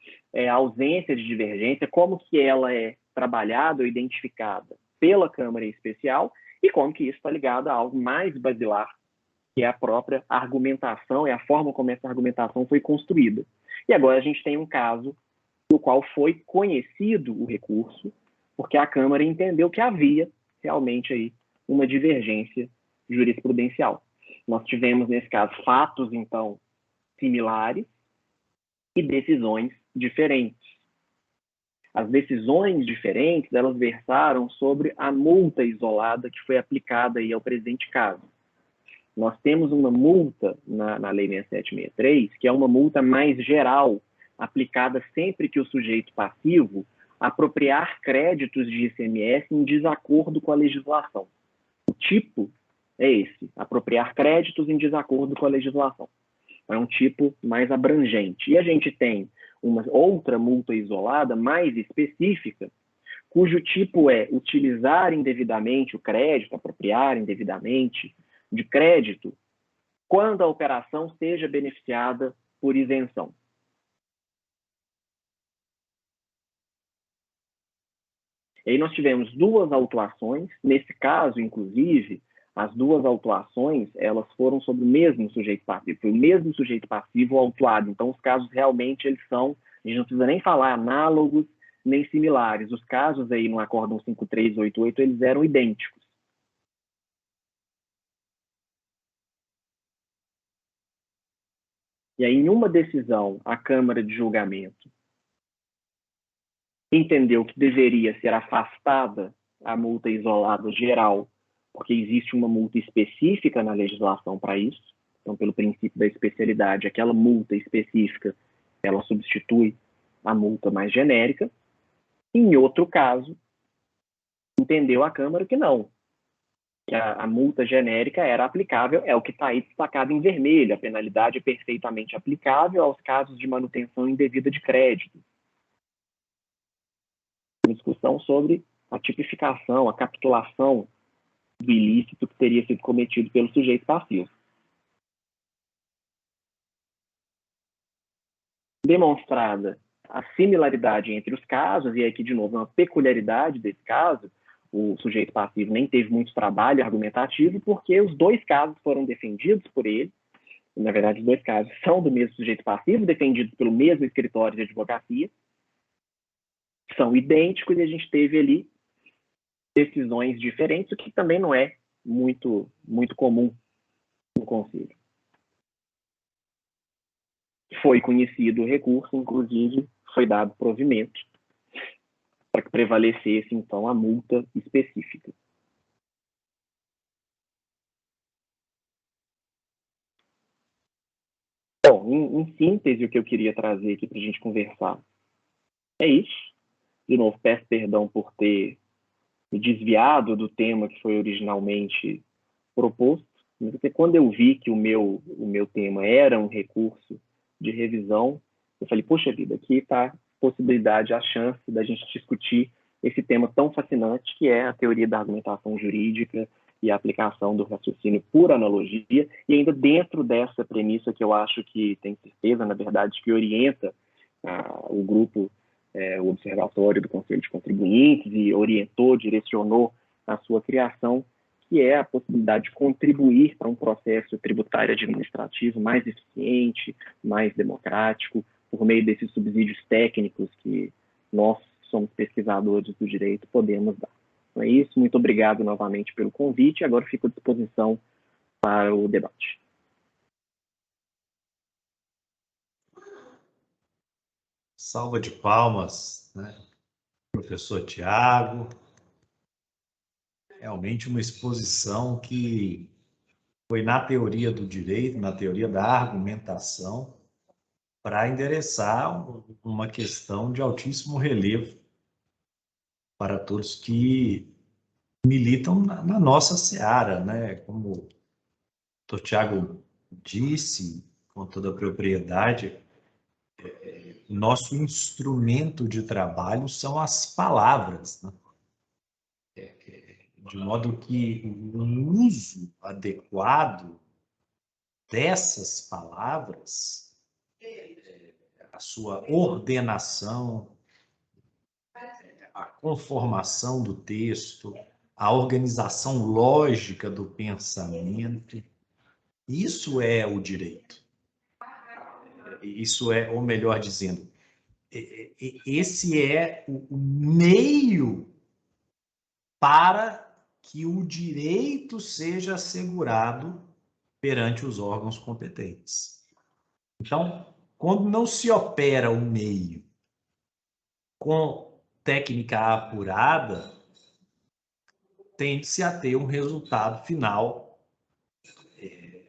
a ausência de divergência, como que ela é trabalhada ou identificada pela Câmara em especial e como que isso está ligado a algo mais basilar, que é a própria argumentação e a forma como essa argumentação foi construída. E agora a gente tem um caso no qual foi conhecido o recurso, porque a Câmara entendeu que havia realmente aí uma divergência jurisprudencial. Nós tivemos, nesse caso, fatos, então, similares e decisões diferentes. As decisões diferentes, elas versaram sobre a multa isolada que foi aplicada aí ao presente caso. Nós temos uma multa na Lei 6763, que é uma multa mais geral, aplicada sempre que o sujeito passivo apropriar créditos de ICMS em desacordo com a legislação. O tipo é esse, apropriar créditos em desacordo com a legislação. É um tipo mais abrangente. E a gente tem uma outra multa isolada mais específica, cujo tipo é utilizar indevidamente o crédito, apropriar indevidamente de crédito, quando a operação seja beneficiada por isenção. E aí nós tivemos duas autuações, nesse caso, inclusive, as duas autuações, elas foram sobre o mesmo sujeito passivo, foi o mesmo sujeito passivo autuado, então os casos realmente eles são, a gente não precisa nem falar análogos, nem similares, os casos aí no Acórdão 5388, eles eram idênticos. E aí, em uma decisão, a Câmara de Julgamento entendeu que deveria ser afastada a multa isolada geral, porque existe uma multa específica na legislação para isso. Então, pelo princípio da especialidade, aquela multa específica, ela substitui a multa mais genérica. Em outro caso, entendeu a Câmara que não, que a multa genérica era aplicável, é o que está aí destacado em vermelho, a penalidade é perfeitamente aplicável aos casos de manutenção indevida de crédito. Uma discussão sobre a tipificação, a capitulação do ilícito que teria sido cometido pelo sujeito passivo. Demonstrada a similaridade entre os casos, e aqui, de novo, uma peculiaridade desse caso, o sujeito passivo nem teve muito trabalho argumentativo, porque os dois casos foram defendidos por ele. Na verdade, os dois casos são do mesmo sujeito passivo, defendidos pelo mesmo escritório de advocacia, são idênticos, e a gente teve ali decisões diferentes, o que também não é muito comum no Conselho. Foi conhecido o recurso, inclusive foi dado provimento para que prevalecesse, então, a multa específica. Bom, em síntese, o que eu queria trazer aqui para a gente conversar é isso. De novo, peço perdão por ter me desviado do tema que foi originalmente proposto, mas porque quando eu vi que o meu tema era um recurso de revisão, eu falei, poxa vida, aqui está a possibilidade, a chance da gente discutir esse tema tão fascinante que é a teoria da argumentação jurídica e a aplicação do raciocínio por analogia, e ainda dentro dessa premissa que eu acho que tem certeza, na verdade, que orienta o grupo, o Observatório do Conselho de Contribuintes, e orientou, direcionou a sua criação, que é a possibilidade de contribuir para um processo tributário administrativo mais eficiente, mais democrático, por meio desses subsídios técnicos que nós, somos pesquisadores do direito, podemos dar. Então é isso, muito obrigado novamente pelo convite, agora fico à disposição para o debate. Salva de palmas, né? Professor Tiago. Realmente uma exposição que foi na teoria do direito, na teoria da argumentação, para endereçar uma questão de altíssimo relevo para todos que militam na nossa seara, né? Como o doutor Tiago disse, com toda a propriedade, nosso instrumento de trabalho são as palavras, né? De modo que o uso adequado dessas palavras, a sua ordenação, a conformação do texto, a organização lógica do pensamento, isso é o direito. Isso é, ou melhor dizendo, esse é o meio para que o direito seja assegurado perante os órgãos competentes. Então, quando não se opera o meio com técnica apurada, tende-se a ter um resultado final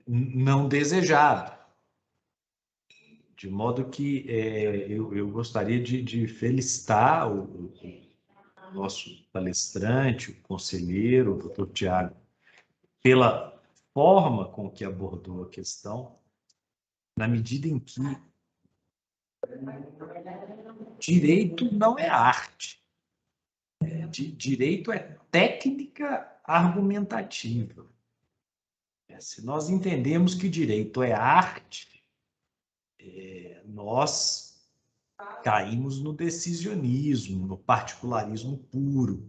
não desejado. De modo que eu gostaria de felicitar o nosso palestrante, o conselheiro, o doutor Tiago, pela forma com que abordou a questão, na medida em que direito não é arte. Direito é técnica argumentativa. Se nós entendemos que direito é arte, nós caímos no decisionismo, no particularismo puro.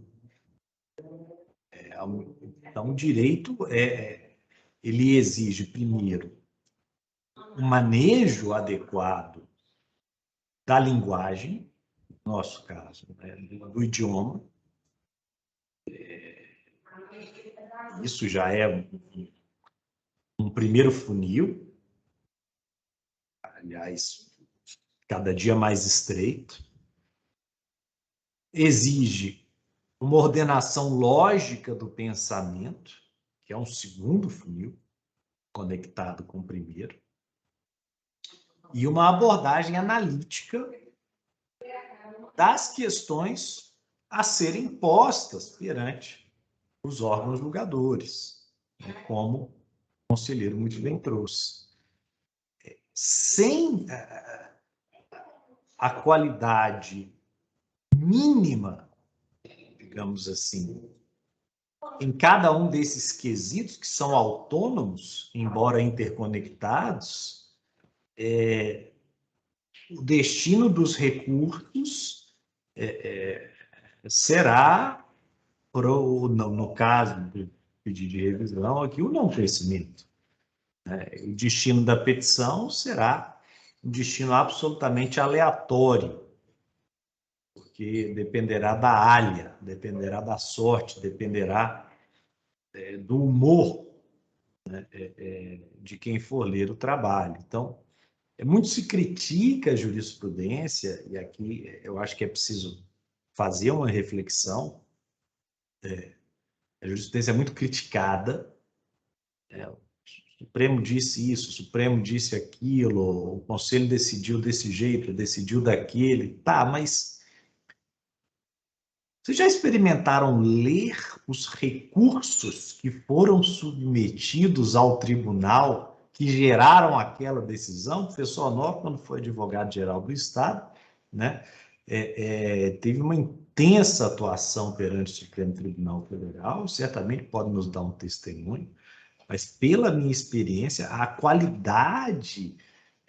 Então, o direito ele exige, primeiro, um manejo adequado da linguagem, no nosso caso, né, do idioma. Isso já é um primeiro funil, aliás, cada dia mais estreito. Exige uma ordenação lógica do pensamento, que é um segundo funil, conectado com o primeiro, e uma abordagem analítica das questões a serem postas perante os órgãos julgadores, né, como o conselheiro muito bem trouxe. Sem a qualidade mínima, digamos assim, em cada um desses quesitos, que são autônomos, embora interconectados, o destino dos recursos será, no caso do pedido de revisão, aqui o não crescimento. O destino da petição será um destino absolutamente aleatório, porque dependerá da alha, dependerá da sorte, dependerá do humor, né, de quem for ler o trabalho. Então, muito se critica a jurisprudência, e aqui eu acho que é preciso fazer uma reflexão. A jurisprudência é muito criticada. O Supremo disse isso, o Supremo disse aquilo, o Conselho decidiu desse jeito, decidiu daquele. Tá, mas vocês já experimentaram ler os recursos que foram submetidos ao tribunal que geraram aquela decisão? O professor Honório, quando foi advogado-geral do Estado, né, teve uma intensa atuação perante o Supremo Tribunal Federal, certamente pode nos dar um testemunho, mas pela minha experiência, a qualidade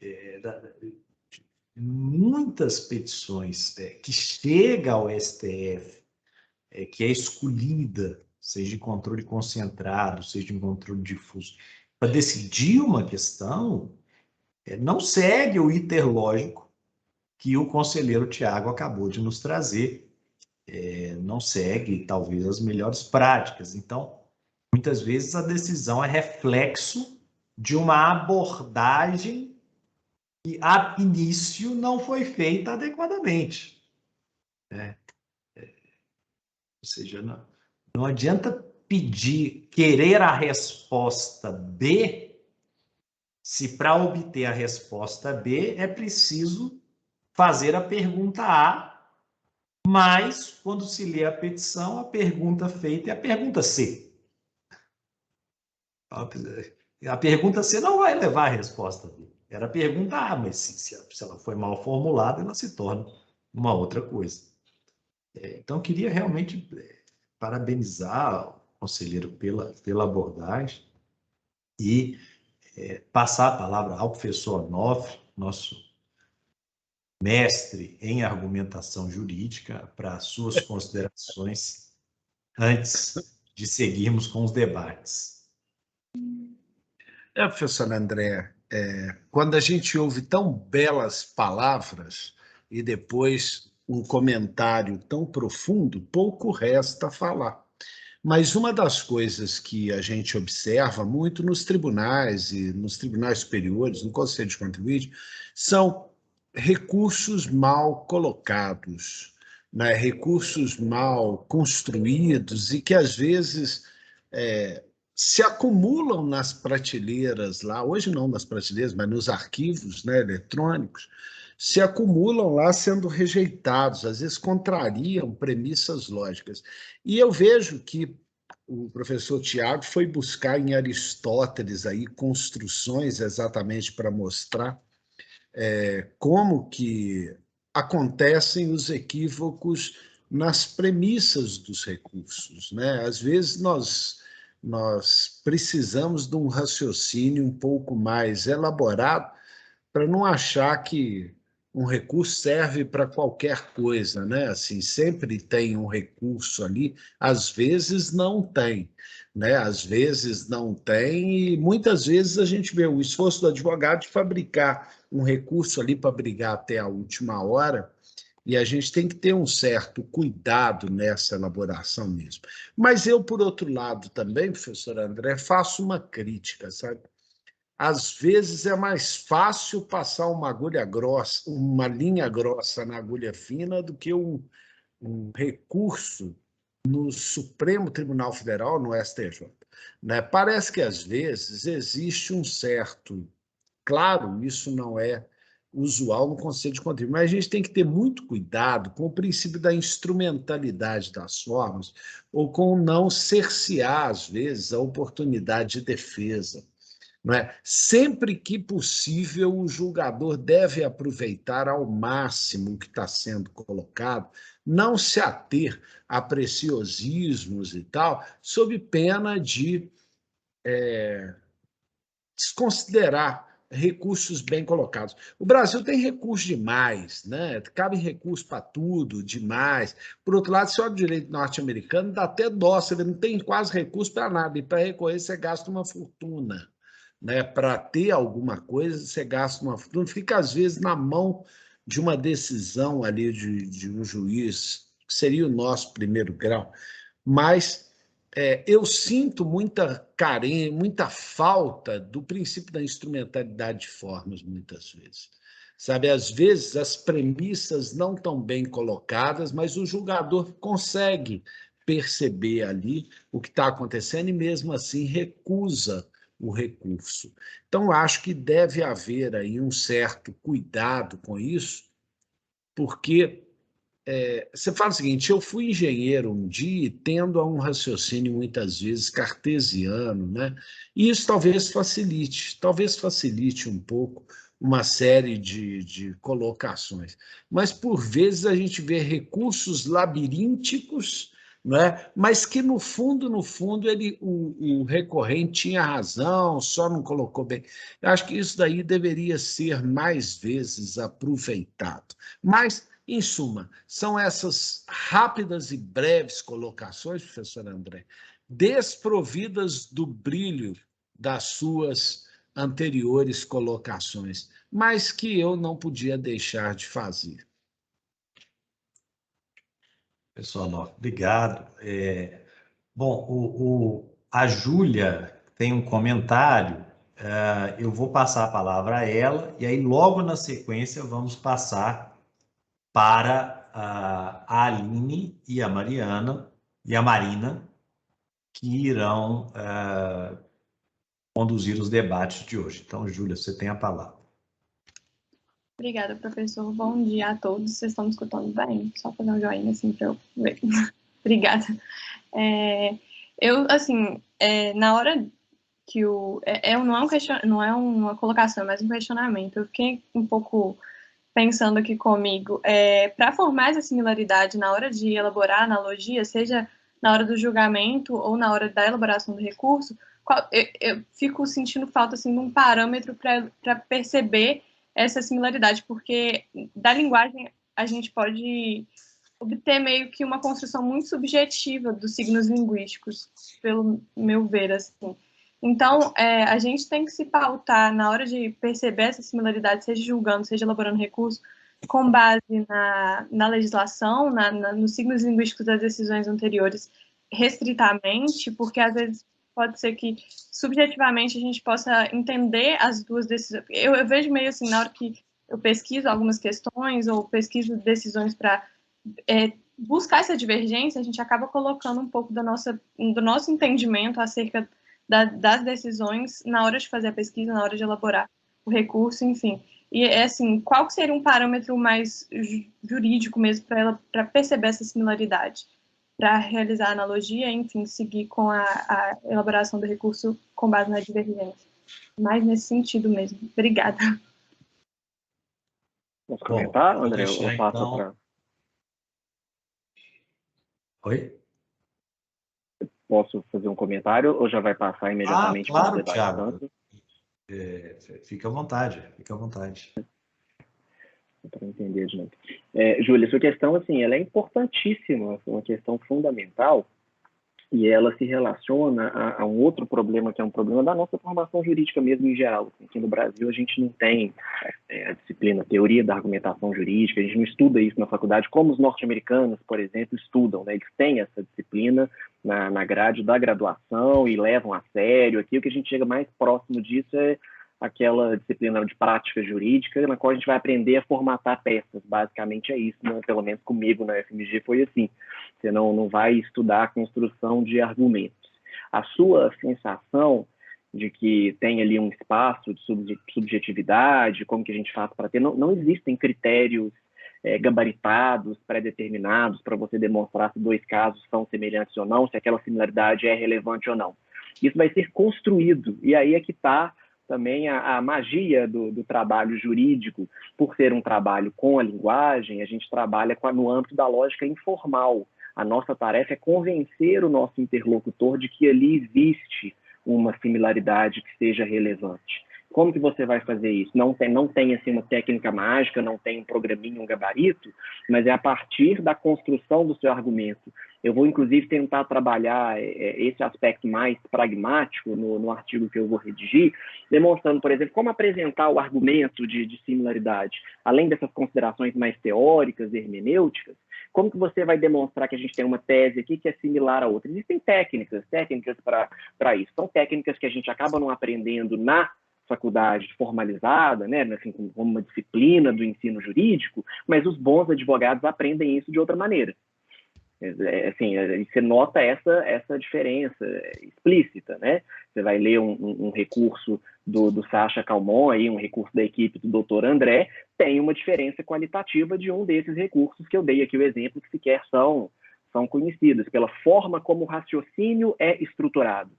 de muitas petições que chega ao STF, que é escolhida, seja em controle concentrado, seja em controle difuso, para decidir uma questão, não segue o iter lógico que o conselheiro Tiago acabou de nos trazer, não segue, talvez, as melhores práticas. Então, muitas vezes a decisão é reflexo de uma abordagem que, a início, não foi feita adequadamente. Né? Ou seja, não adianta querer a resposta B, se para obter a resposta B é preciso fazer a pergunta A, mas quando se lê a petição, a pergunta feita é a pergunta C. A pergunta C não vai levar a resposta B. Era a pergunta A, mas se ela foi mal formulada, ela se torna uma outra coisa. Então, eu queria realmente parabenizar o conselheiro pela abordagem e passar a palavra ao professor Onofre, nosso mestre em argumentação jurídica, para suas considerações antes de seguirmos com os debates. Professor André, quando a gente ouve tão belas palavras e depois um comentário tão profundo, pouco resta a falar. Mas uma das coisas que a gente observa muito nos tribunais e nos tribunais superiores, no Conselho de Contribuinte, são recursos mal colocados, né? Recursos mal construídos e que, às vezes, se acumulam nas prateleiras lá, hoje não nas prateleiras, mas nos arquivos, né, eletrônicos, se acumulam lá sendo rejeitados, às vezes contrariam premissas lógicas. E eu vejo que o professor Tiago foi buscar em Aristóteles aí construções exatamente para mostrar como que acontecem os equívocos nas premissas dos recursos, né? Às vezes nós precisamos de um raciocínio um pouco mais elaborado para não achar que um recurso serve para qualquer coisa, né? Assim, sempre tem um recurso ali, às vezes não tem, né? Às vezes não tem e muitas vezes a gente vê o esforço do advogado de fabricar um recurso ali para brigar até a última hora, e a gente tem que ter um certo cuidado nessa elaboração mesmo. Mas eu, por outro lado, também, professor André, faço uma crítica, sabe? Às vezes é mais fácil passar uma agulha grossa, uma linha grossa na agulha fina do que um recurso no Supremo Tribunal Federal, no STJ. Né? Parece que, às vezes, existe um certo... Claro, isso não é usual no Conselho de Contribuinte, mas a gente tem que ter muito cuidado com o princípio da instrumentalidade das formas ou com não cercear, às vezes, a oportunidade de defesa. Não é? Sempre que possível, o julgador deve aproveitar ao máximo o que está sendo colocado, não se ater a preciosismos e tal, sob pena de desconsiderar recursos bem colocados. O Brasil tem recurso demais, né? Cabe recurso para tudo, demais. Por outro lado, se olha o direito norte-americano, dá até dó, você não tem quase recurso para nada, e para recorrer você gasta uma fortuna. Né? Para ter alguma coisa, você gasta uma fortuna, fica às vezes na mão de uma decisão ali de um juiz, que seria o nosso primeiro grau, mas eu sinto muita carência, muita falta do princípio da instrumentalidade de formas, muitas vezes. Sabe, às vezes as premissas não estão bem colocadas, mas o julgador consegue perceber ali o que está acontecendo e, mesmo assim, recusa o recurso. Então, acho que deve haver aí um certo cuidado com isso, porque você fala o seguinte, eu fui engenheiro um dia e tendo a um raciocínio muitas vezes cartesiano, né? E isso talvez facilite um pouco uma série de colocações. Mas, por vezes, a gente vê recursos labirínticos, né? Mas que, no fundo, o recorrente tinha razão, só não colocou bem. Eu acho que isso daí deveria ser mais vezes aproveitado. Mas, em suma, são essas rápidas e breves colocações, professor André, desprovidas do brilho das suas anteriores colocações, mas que eu não podia deixar de fazer. Pessoal novo, obrigado. Bom, a Júlia tem um comentário, eu vou passar a palavra a ela, e aí logo na sequência vamos passar para a Aline e a Mariana e a Marina, que irão conduzir os debates de hoje. Então, Júlia, você tem a palavra. Obrigada, professor. Bom dia a todos. Vocês estão me escutando bem? Só fazer um joinha assim para eu ver. Obrigada. Na hora que não é uma colocação, é mais um questionamento. Eu fiquei um pouco pensando aqui comigo, para formar essa similaridade na hora de elaborar a analogia, seja na hora do julgamento ou na hora da elaboração do recurso, eu fico sentindo falta assim, de um parâmetro para perceber essa similaridade, porque da linguagem a gente pode obter meio que uma construção muito subjetiva dos signos linguísticos, pelo meu ver, assim. Então, a gente tem que se pautar na hora de perceber essa similaridade, seja julgando, seja elaborando recurso, com base na legislação, nos signos linguísticos das decisões anteriores, restritamente, porque às vezes pode ser que subjetivamente a gente possa entender as duas decisões. Eu vejo meio assim, na hora que eu pesquiso algumas questões ou pesquiso decisões para buscar essa divergência, a gente acaba colocando um pouco do nosso entendimento acerca das decisões na hora de fazer a pesquisa, na hora de elaborar o recurso, enfim. E assim, qual seria um parâmetro mais jurídico mesmo para perceber essa similaridade? Para realizar a analogia, enfim, seguir com a elaboração do recurso com base na divergência. Mais nesse sentido mesmo. Obrigada. Posso comentar, Bom, André? deixar, Eu passo então... para... Oi? Posso fazer um comentário ou já vai passar imediatamente para o claro, debate? Thiago. Fica à vontade, fica à vontade. Para entender de novo. Júlia, sua questão, assim, ela é importantíssima, uma questão fundamental, e ela se relaciona a um outro problema, que é um problema da nossa formação jurídica mesmo em geral. Aqui no Brasil a gente não tem a disciplina teoria da argumentação jurídica, a gente não estuda isso na faculdade, como os norte-americanos, por exemplo, estudam, né? Eles têm essa disciplina na grade da graduação e levam a sério. Aqui o que a gente chega mais próximo disso é aquela disciplina de prática jurídica, na qual a gente vai aprender a formatar peças, basicamente é isso, né? Pelo menos comigo na FMG foi assim, você não vai estudar a construção de argumentos. A sua sensação de que tem ali um espaço de subjetividade, como que a gente faz para ter, não existem critérios gabaritados, pré-determinados, para você demonstrar se dois casos são semelhantes ou não, se aquela similaridade é relevante ou não. Isso vai ser construído, e aí é que está também a magia do trabalho jurídico. Por ser um trabalho com a linguagem, a gente trabalha no âmbito da lógica informal. A nossa tarefa é convencer o nosso interlocutor de que ali existe uma similaridade que seja relevante. Como que você vai fazer isso? Não tem assim, uma técnica mágica, não tem um programinha, um gabarito, mas é a partir da construção do seu argumento. Eu vou, inclusive, tentar trabalhar esse aspecto mais pragmático no artigo que eu vou redigir, demonstrando, por exemplo, como apresentar o argumento de similaridade. Além dessas considerações mais teóricas, hermenêuticas, como que você vai demonstrar que a gente tem uma tese aqui que é similar a outra? Existem técnicas para isso. São técnicas que a gente acaba não aprendendo na faculdade formalizada, né, assim, como uma disciplina do ensino jurídico, mas os bons advogados aprendem isso de outra maneira. Assim, você nota essa diferença explícita, né? Você vai ler um recurso do Sacha Calmon, aí, um recurso da equipe do Dr. André, tem uma diferença qualitativa de um desses recursos que eu dei aqui o exemplo, que sequer são conhecidos, pela forma como o raciocínio é estruturado.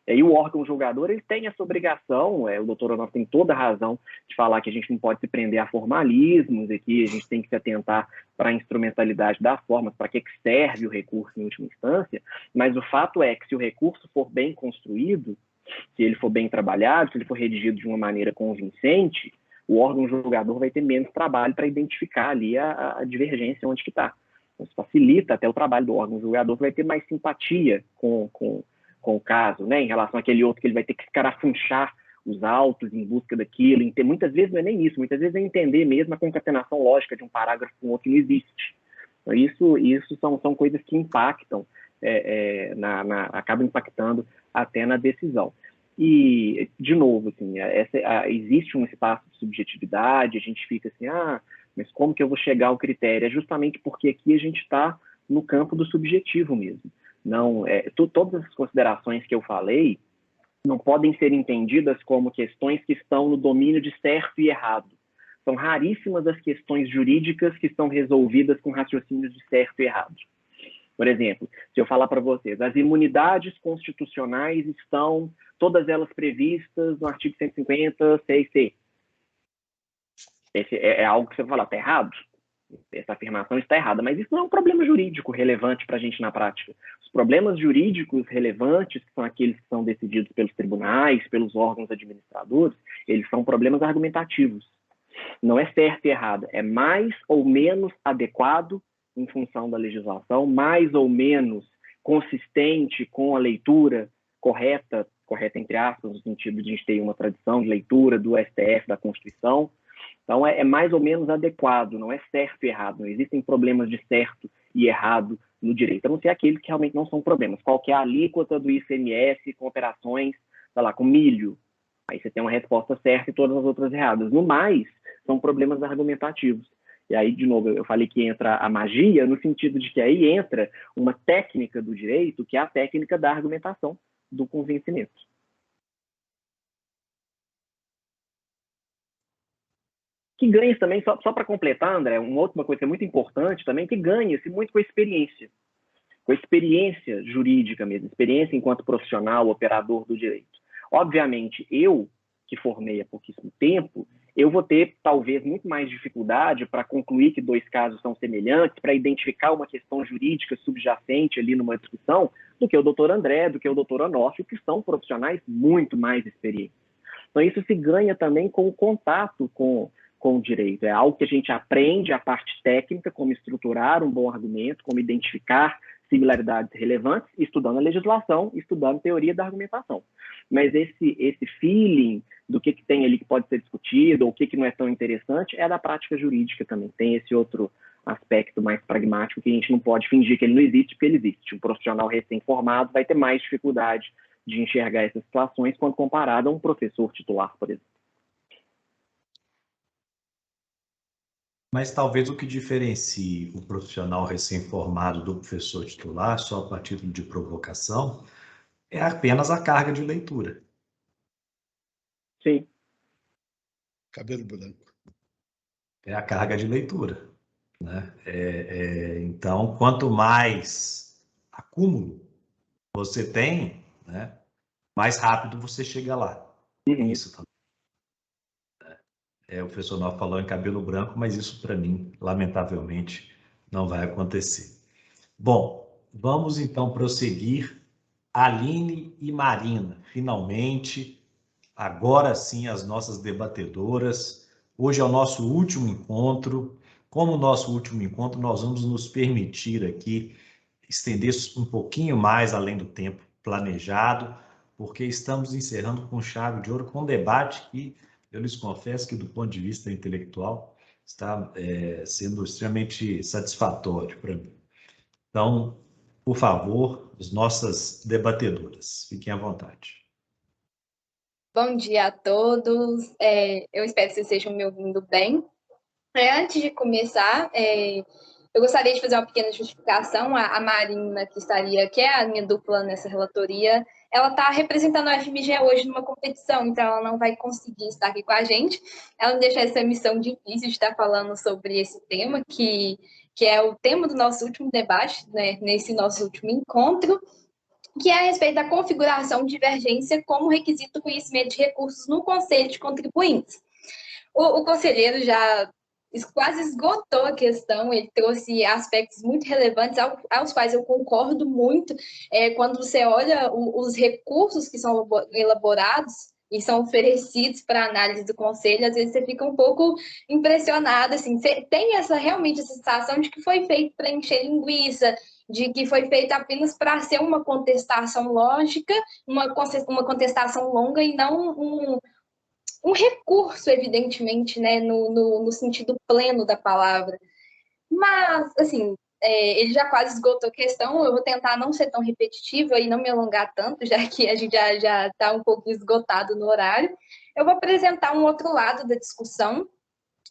E o órgão julgador ele tem essa obrigação, o doutor Onofre tem toda a razão de falar que a gente não pode se prender a formalismos, e que a gente tem que se atentar para a instrumentalidade da forma, para que serve o recurso em última instância, mas o fato é que se o recurso for bem construído, se ele for bem trabalhado, se ele for redigido de uma maneira convincente, o órgão julgador vai ter menos trabalho para identificar ali a divergência onde que está. Então, isso facilita até o trabalho do órgão julgador, que vai ter mais simpatia com o caso, né, em relação àquele outro que ele vai ter que escarafunchar os autos em busca daquilo. Muitas vezes não é nem isso, muitas vezes é entender mesmo a concatenação lógica de um parágrafo com outro que não existe. Então, isso são coisas que impactam, acabam impactando até na decisão. E, de novo, assim, existe um espaço de subjetividade, a gente fica assim, mas como que eu vou chegar ao critério? É justamente porque aqui a gente está no campo do subjetivo mesmo. Não, todas as considerações que eu falei não podem ser entendidas como questões que estão no domínio de certo e errado. São raríssimas as questões jurídicas que estão resolvidas com raciocínios de certo e errado. Por exemplo, se eu falar para vocês, as imunidades constitucionais estão todas elas previstas no artigo 150, C. Esse é algo que você vai falar, está errado? Essa afirmação está errada, mas isso não é um problema jurídico relevante para a gente na prática. Os problemas jurídicos relevantes, que são aqueles que são decididos pelos tribunais, pelos órgãos administradores, eles são problemas argumentativos. Não é certo e errado, é mais ou menos adequado em função da legislação, mais ou menos consistente com a leitura correta entre aspas, no sentido de a gente ter uma tradição de leitura do STF, da Constituição. Então, é mais ou menos adequado, não é certo e errado. Não existem problemas de certo e errado no direito, a não ser aqueles que realmente não são problemas. Qual que é a alíquota do ICMS com operações, sei lá, com milho? Aí você tem uma resposta certa e todas as outras erradas. No mais, são problemas argumentativos. E aí, de novo, eu falei que entra a magia, no sentido de que aí entra uma técnica do direito, que é a técnica da argumentação, do convencimento. Que ganha também, só para completar, André, uma outra coisa que é muito importante também, que ganha-se muito com a experiência jurídica mesmo, experiência enquanto profissional, operador do direito. Obviamente, eu, que formei há pouquíssimo tempo, eu vou ter, talvez, muito mais dificuldade para concluir que dois casos são semelhantes, para identificar uma questão jurídica subjacente ali numa discussão, do que o doutor André, do que o doutor Onofrio, que são profissionais muito mais experientes. Então, isso se ganha também com o contato com o direito. É algo que a gente aprende a parte técnica, como estruturar um bom argumento, como identificar similaridades relevantes, estudando a legislação, estudando teoria da argumentação. Mas esse feeling do que tem ali que pode ser discutido, ou o que não é tão interessante, é da prática jurídica também. Tem esse outro aspecto mais pragmático que a gente não pode fingir que ele não existe, porque ele existe. Um profissional recém-formado vai ter mais dificuldade de enxergar essas situações quando comparado a um professor titular, por exemplo. Mas talvez o que diferencie o profissional recém-formado do professor titular, só a título de provocação, é apenas a carga de leitura. Sim. Cabelo branco. É a carga de leitura, né? Então, quanto mais acúmulo você tem, né, mais rápido você chega lá. Uhum. Isso também. O professor Nó falou em cabelo branco, mas isso, para mim, lamentavelmente, não vai acontecer. Bom, vamos então prosseguir. Aline e Marina, finalmente, agora sim, as nossas debatedoras. Hoje é o nosso último encontro. Como nosso último encontro, nós vamos nos permitir aqui estender um pouquinho mais além do tempo planejado, porque estamos encerrando com chave de ouro, com um debate que eu lhes confesso que, do ponto de vista intelectual, está sendo extremamente satisfatório para mim. Então, por favor, as nossas debatedoras, fiquem à vontade. Bom dia a todos. Eu espero que vocês estejam me ouvindo bem. Antes de começar, eu gostaria de fazer uma pequena justificação. A Marina, que é a minha dupla nessa relatoria, ela está representando a FMG hoje numa competição, então ela não vai conseguir estar aqui com a gente. Ela me deixa essa missão difícil de estar falando sobre esse tema, que é o tema do nosso último debate, né, nesse nosso último encontro, que é a respeito da configuração de divergência como requisito do conhecimento de recursos no Conselho de Contribuintes. O conselheiro já quase esgotou a questão, ele trouxe aspectos muito relevantes aos quais eu concordo muito. Quando você olha os recursos que são elaborados e são oferecidos para análise do conselho, às vezes você fica um pouco impressionado, assim, você tem realmente essa sensação de que foi feito para encher linguiça, de que foi feito apenas para ser uma contestação lógica, uma contestação longa e não um recurso, evidentemente, né, no sentido pleno da palavra. Mas, assim, ele já quase esgotou a questão, eu vou tentar não ser tão repetitiva e não me alongar tanto, já que a gente já está um pouco esgotado no horário. Eu vou apresentar um outro lado da discussão,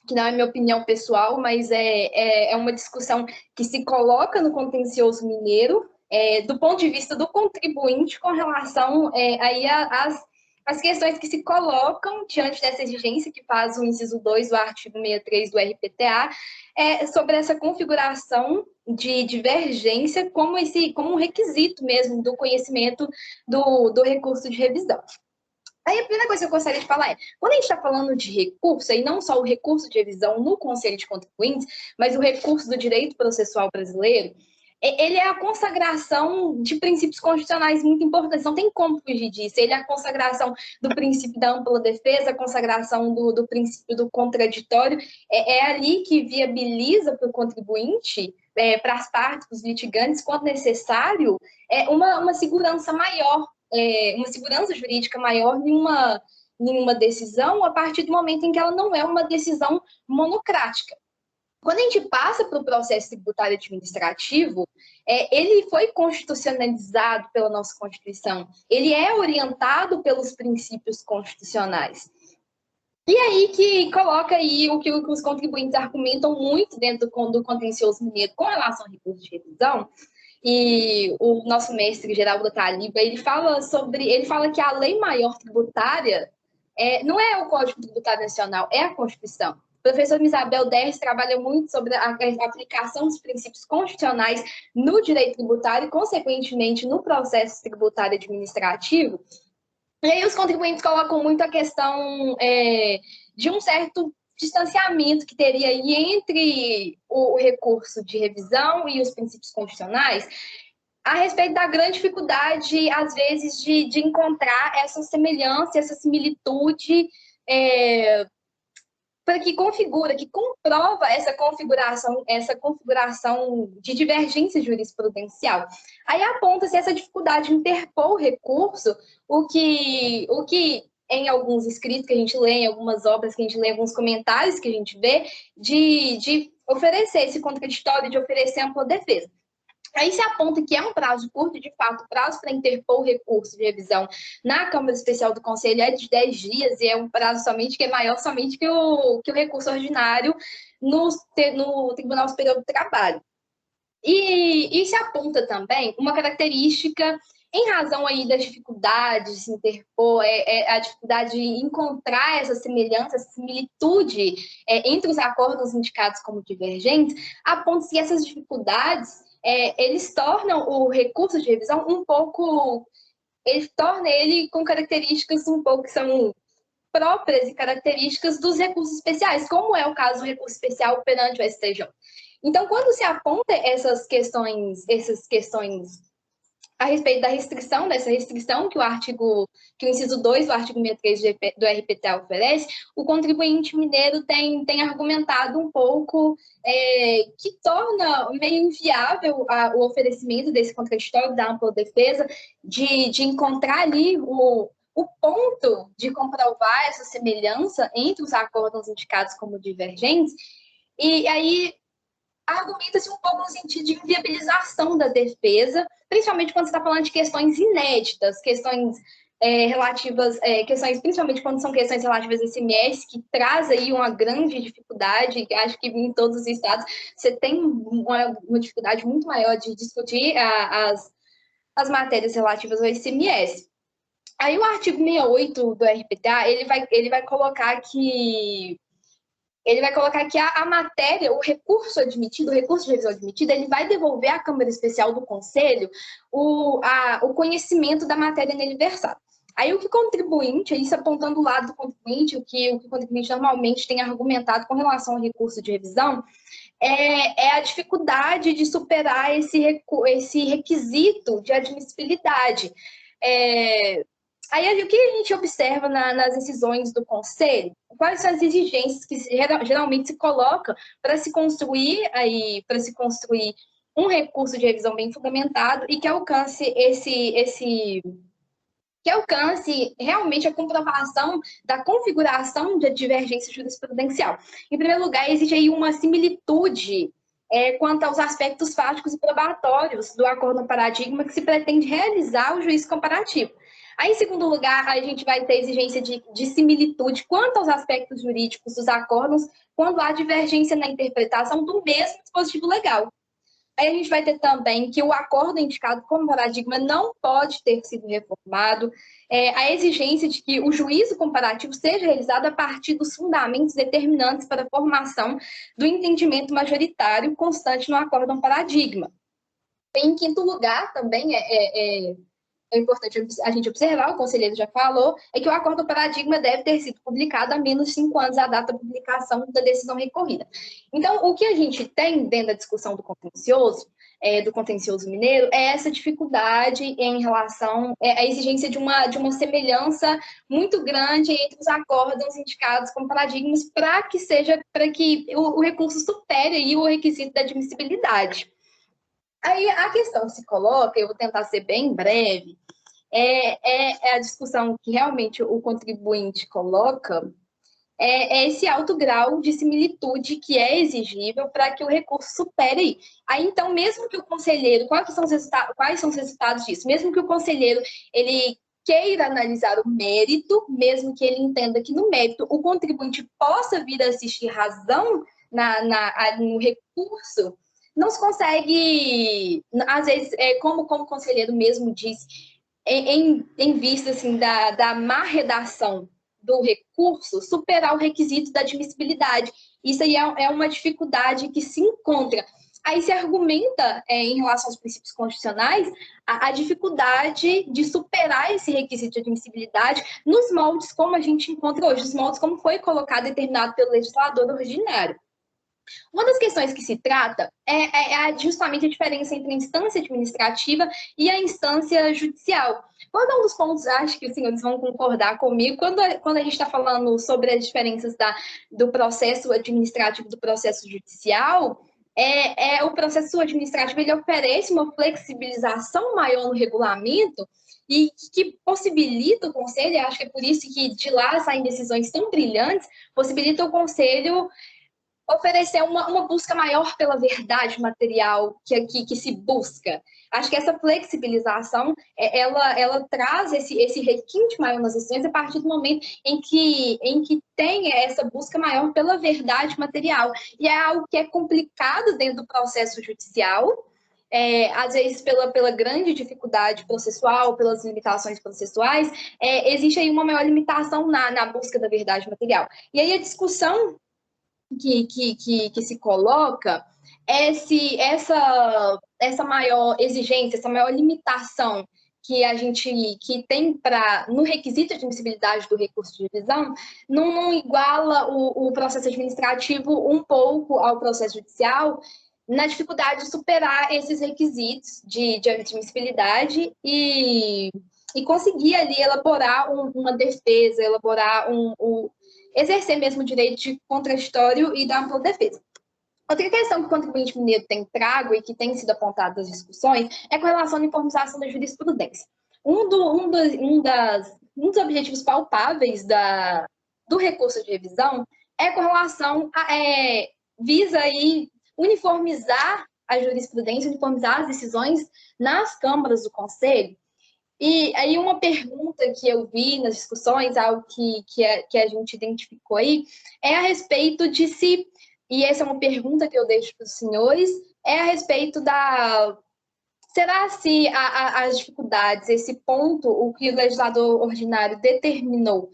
que não é minha opinião pessoal, mas é uma discussão que se coloca no contencioso mineiro, do ponto de vista do contribuinte com relação aí às questões que se colocam diante dessa exigência que faz o inciso 2 do artigo 63 do RPTA, sobre essa configuração de divergência como um requisito mesmo do conhecimento do recurso de revisão. Aí a primeira coisa que eu gostaria de falar quando a gente está falando de recurso, e não só o recurso de revisão no Conselho de Contribuintes, mas o recurso do direito processual brasileiro, ele é a consagração de princípios constitucionais muito importantes, não tem como fugir disso. Ele é a consagração do princípio da ampla defesa, a consagração do princípio do contraditório, é ali que viabiliza para o contribuinte, para as partes, para os litigantes, quando necessário, uma segurança maior, uma segurança jurídica maior em uma decisão a partir do momento em que ela não é uma decisão monocrática. Quando a gente passa para o processo tributário administrativo, ele foi constitucionalizado pela nossa Constituição, ele é orientado pelos princípios constitucionais. E aí que coloca aí o que os contribuintes argumentam muito dentro do contencioso mineiro com relação ao recurso de revisão. E o nosso mestre Geraldo Taliba, ele fala que a lei maior tributária não é o Código Tributário Nacional, é a Constituição. O professor Isabel Derres trabalha muito sobre a aplicação dos princípios constitucionais no direito tributário e, consequentemente, no processo tributário administrativo. E aí os contribuintes colocam muito a questão de um certo distanciamento que teria aí entre o recurso de revisão e os princípios constitucionais, a respeito da grande dificuldade, às vezes, de encontrar essa semelhança, essa similitude, que comprova essa configuração de divergência jurisprudencial. Aí aponta-se essa dificuldade de interpor o recurso, o que em alguns escritos que a gente lê, em algumas obras que a gente lê, alguns comentários que a gente vê, de oferecer esse contraditório, de oferecer ampla defesa. Aí se aponta que é um prazo curto, de fato, o prazo para interpor o recurso de revisão na Câmara Especial do Conselho é de 10 dias, e é um prazo que é maior somente que o recurso ordinário no Tribunal Superior do Trabalho. E se aponta também uma característica, em razão aí das dificuldades de se interpor, a dificuldade de encontrar essa semelhança, essa similitude entre os acordos indicados como divergentes, aponta-se que essas dificuldades eles tornam o recurso de revisão eles tornam ele com características um pouco que são próprias e características dos recursos especiais, como é o caso do recurso especial perante o STJ. Então, quando se aponta essas questões a respeito dessa restrição que o inciso 2 do artigo 63 do RPTA oferece, o contribuinte mineiro tem argumentado um pouco que torna meio inviável o oferecimento desse contraditório da ampla defesa, de encontrar ali o ponto de comprovar essa semelhança entre os acordos indicados como divergentes, e aí argumenta-se um pouco no sentido de inviabilização da defesa, principalmente quando você está falando de questões inéditas, questões principalmente quando são questões relativas a ICMS, que traz aí uma grande dificuldade, que acho que em todos os estados você tem uma dificuldade muito maior de discutir as matérias relativas ao ICMS. Aí o artigo 68 do RPTA, ele vai colocar que a matéria, o recurso de revisão admitido, ele vai devolver à Câmara Especial do Conselho o conhecimento da matéria nele versada. Aí o que o contribuinte, isso apontando o lado do contribuinte, o que o contribuinte normalmente tem argumentado com relação ao recurso de revisão, é a dificuldade de superar esse requisito de admissibilidade. Aí, o que a gente observa nas decisões do Conselho? Quais são as exigências que geralmente se colocam para se construir um recurso de revisão bem fundamentado e que alcance realmente a comprovação da configuração da divergência jurisprudencial? Em primeiro lugar, existe aí uma similitude quanto aos aspectos fáticos e probatórios do acórdão paradigma que se pretende realizar o juízo comparativo. Aí, em segundo lugar, a gente vai ter exigência de similitude quanto aos aspectos jurídicos dos acórdãos quando há divergência na interpretação do mesmo dispositivo legal. Aí a gente vai ter também que o acórdão indicado como paradigma não pode ter sido reformado, a exigência de que o juízo comparativo seja realizado a partir dos fundamentos determinantes para a formação do entendimento majoritário constante no acórdão paradigma. Em quinto lugar, também é importante a gente observar, o conselheiro já falou, é que o acórdão paradigma deve ter sido publicado há menos de 5 anos da data da publicação da decisão recorrida. Então, o que a gente tem dentro da discussão do contencioso mineiro, é essa dificuldade em relação à exigência de uma semelhança muito grande entre os acórdãos indicados como paradigmas para que o recurso supere aí o requisito da admissibilidade. Aí a questão que se coloca, eu vou tentar ser bem breve, é a discussão que realmente o contribuinte coloca, é esse alto grau de similitude que é exigível para que o recurso supere aí. Então, mesmo que o conselheiro, quais são os resultados disso? Mesmo que o conselheiro ele queira analisar o mérito, mesmo que ele entenda que no mérito o contribuinte possa vir a assistir razão no recurso, não se consegue, às vezes, como o conselheiro mesmo disse, em vista assim, da má redação do recurso, superar o requisito da admissibilidade. Isso aí é uma dificuldade que se encontra. Aí se argumenta, em relação aos princípios constitucionais, a dificuldade de superar esse requisito de admissibilidade nos moldes como a gente encontra hoje, os moldes como foi colocado e determinado pelo legislador originário. Uma das questões que se trata é justamente a diferença entre a instância administrativa e a instância judicial. Quando é um dos pontos, acho que os senhores vão concordar comigo, quando a gente está falando sobre as diferenças do processo administrativo e do processo judicial, o processo administrativo ele oferece uma flexibilização maior no regulamento e que possibilita o conselho, acho que é por isso que de lá saem decisões tão brilhantes, possibilita o conselho oferecer uma busca maior pela verdade material que se busca. Acho que essa flexibilização, ela traz esse requinte maior nas decisões a partir do momento em que tem essa busca maior pela verdade material. E é algo que é complicado dentro do processo judicial, às vezes pela grande dificuldade processual, pelas limitações processuais, existe aí uma maior limitação na busca da verdade material. E aí a discussão que se coloca essa maior exigência, essa maior limitação que a gente tem no requisito de admissibilidade do recurso de revisão, não iguala o processo administrativo um pouco ao processo judicial na dificuldade de superar esses requisitos de admissibilidade e conseguir ali elaborar uma defesa, elaborar exercer mesmo o direito de contraditório e da ampla defesa. Outra questão que o contribuinte mineiro tem trago e que tem sido apontada nas discussões é com relação à uniformização da jurisprudência. Um dos objetivos palpáveis do recurso de revisão é com relação visa aí uniformizar a jurisprudência, uniformizar as decisões nas câmaras do Conselho. E aí uma pergunta que eu vi nas discussões, algo que a gente identificou aí, é a respeito de se, e essa é uma pergunta que eu deixo para os senhores, é a respeito será se as dificuldades, esse ponto, o que o legislador ordinário determinou,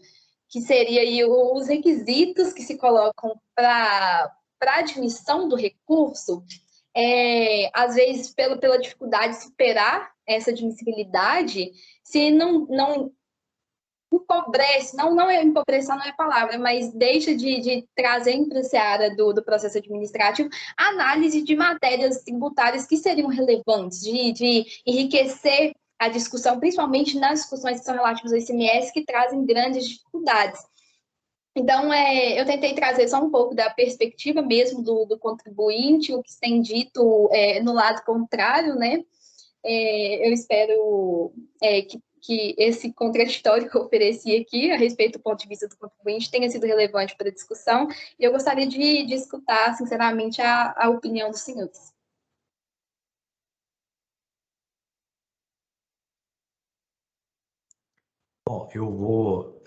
que seria aí os requisitos que se colocam para admissão do recurso, às vezes pela dificuldade de superar essa admissibilidade, se não empobrece, não é empobrecer, não é a palavra, mas deixa de trazer para a seara do processo administrativo análise de matérias tributárias que seriam relevantes, de enriquecer a discussão, principalmente nas discussões que são relativas ao ICMS, que trazem grandes dificuldades. Então, eu tentei trazer só um pouco da perspectiva mesmo do contribuinte, o que se tem dito no lado contrário, né? Eu espero que esse contraditório que eu ofereci aqui, a respeito do ponto de vista do contribuinte, tenha sido relevante para a discussão, e eu gostaria de escutar, sinceramente, a opinião dos senhores. Bom, eu vou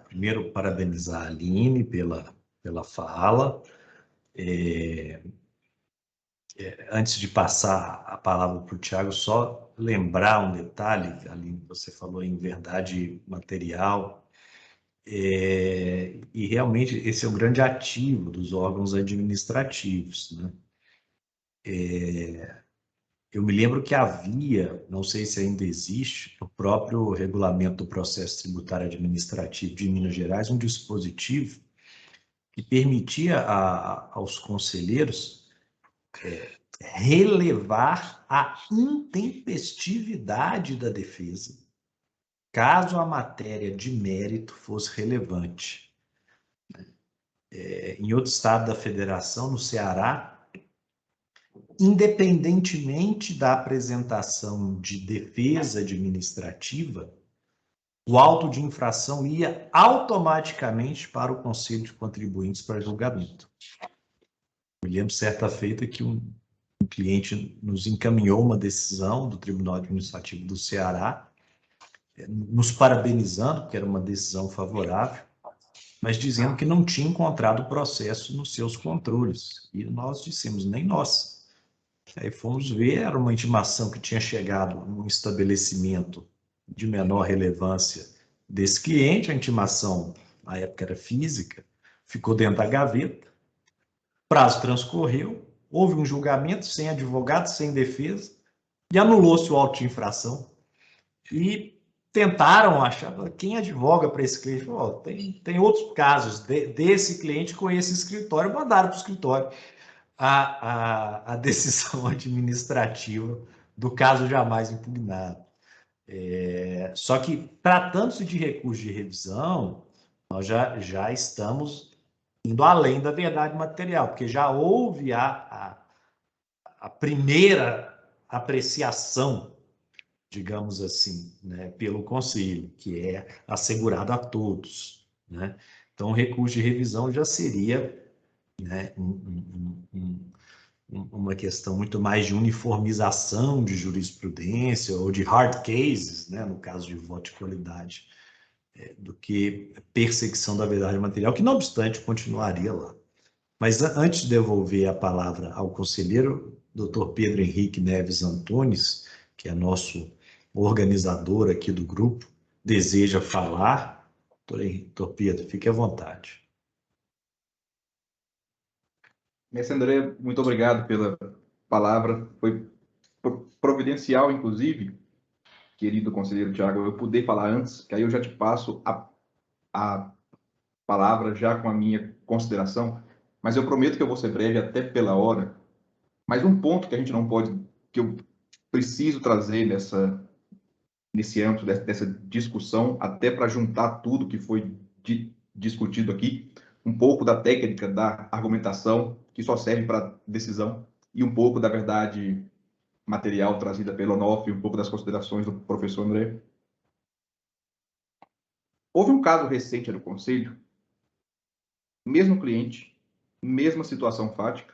primeiro parabenizar a Aline pela fala. Antes de passar a palavra para o Tiago, só lembrar um detalhe, Aline, você falou em verdade material, e realmente esse é o grande ativo dos órgãos administrativos, né? Eu me lembro que havia, não sei se ainda existe, no próprio regulamento do processo tributário administrativo de Minas Gerais, um dispositivo que permitia aos conselheiros relevar a intempestividade da defesa, caso a matéria de mérito fosse relevante. Em outro estado da federação, no Ceará, independentemente da apresentação de defesa administrativa, o auto de infração ia automaticamente para o Conselho de Contribuintes para julgamento. Me lembro certa feita que um cliente nos encaminhou uma decisão do Tribunal Administrativo do Ceará, nos parabenizando, porque era uma decisão favorável, mas dizendo que não tinha encontrado o processo nos seus controles. E nós dissemos, nem nós. Aí fomos ver, era uma intimação que tinha chegado num estabelecimento de menor relevância desse cliente, a intimação, na época era física, ficou dentro da gaveta, prazo transcorreu, houve um julgamento sem advogado, sem defesa, e anulou-se o auto de infração. E tentaram achar, quem advoga para esse cliente? Oh, tem outros casos desse cliente com esse escritório, mandaram para o escritório a decisão administrativa do caso jamais impugnado. Só que, tratando-se de recurso de revisão, nós já estamos indo além da verdade material, porque já houve a primeira apreciação, digamos assim, né, pelo Conselho, que é assegurado a todos, né? Então, o recurso de revisão já seria, né, uma questão muito mais de uniformização de jurisprudência ou de hard cases, né, no caso de voto de qualidade, do que perseguição da verdade material, que, não obstante, continuaria lá. Mas antes de devolver a palavra ao conselheiro, Dr. Pedro Henrique Neves Antunes, que é nosso organizador aqui do grupo, deseja falar. Dr. Pedro, fique à vontade. Mestre André, muito obrigado pela palavra. Foi providencial, inclusive, querido conselheiro Tiago, eu poder falar antes, que aí eu já te passo a palavra já com a minha consideração, mas eu prometo que eu vou ser breve até pela hora. Mas um ponto que a gente não pode, que eu preciso trazer nesse âmbito dessa discussão, até para juntar tudo que foi discutido aqui, um pouco da técnica da argumentação, que só serve para decisão, e um pouco da verdade material trazida pelo Onofre, um pouco das considerações do professor André. Houve um caso recente no Conselho, mesmo cliente, mesma situação fática,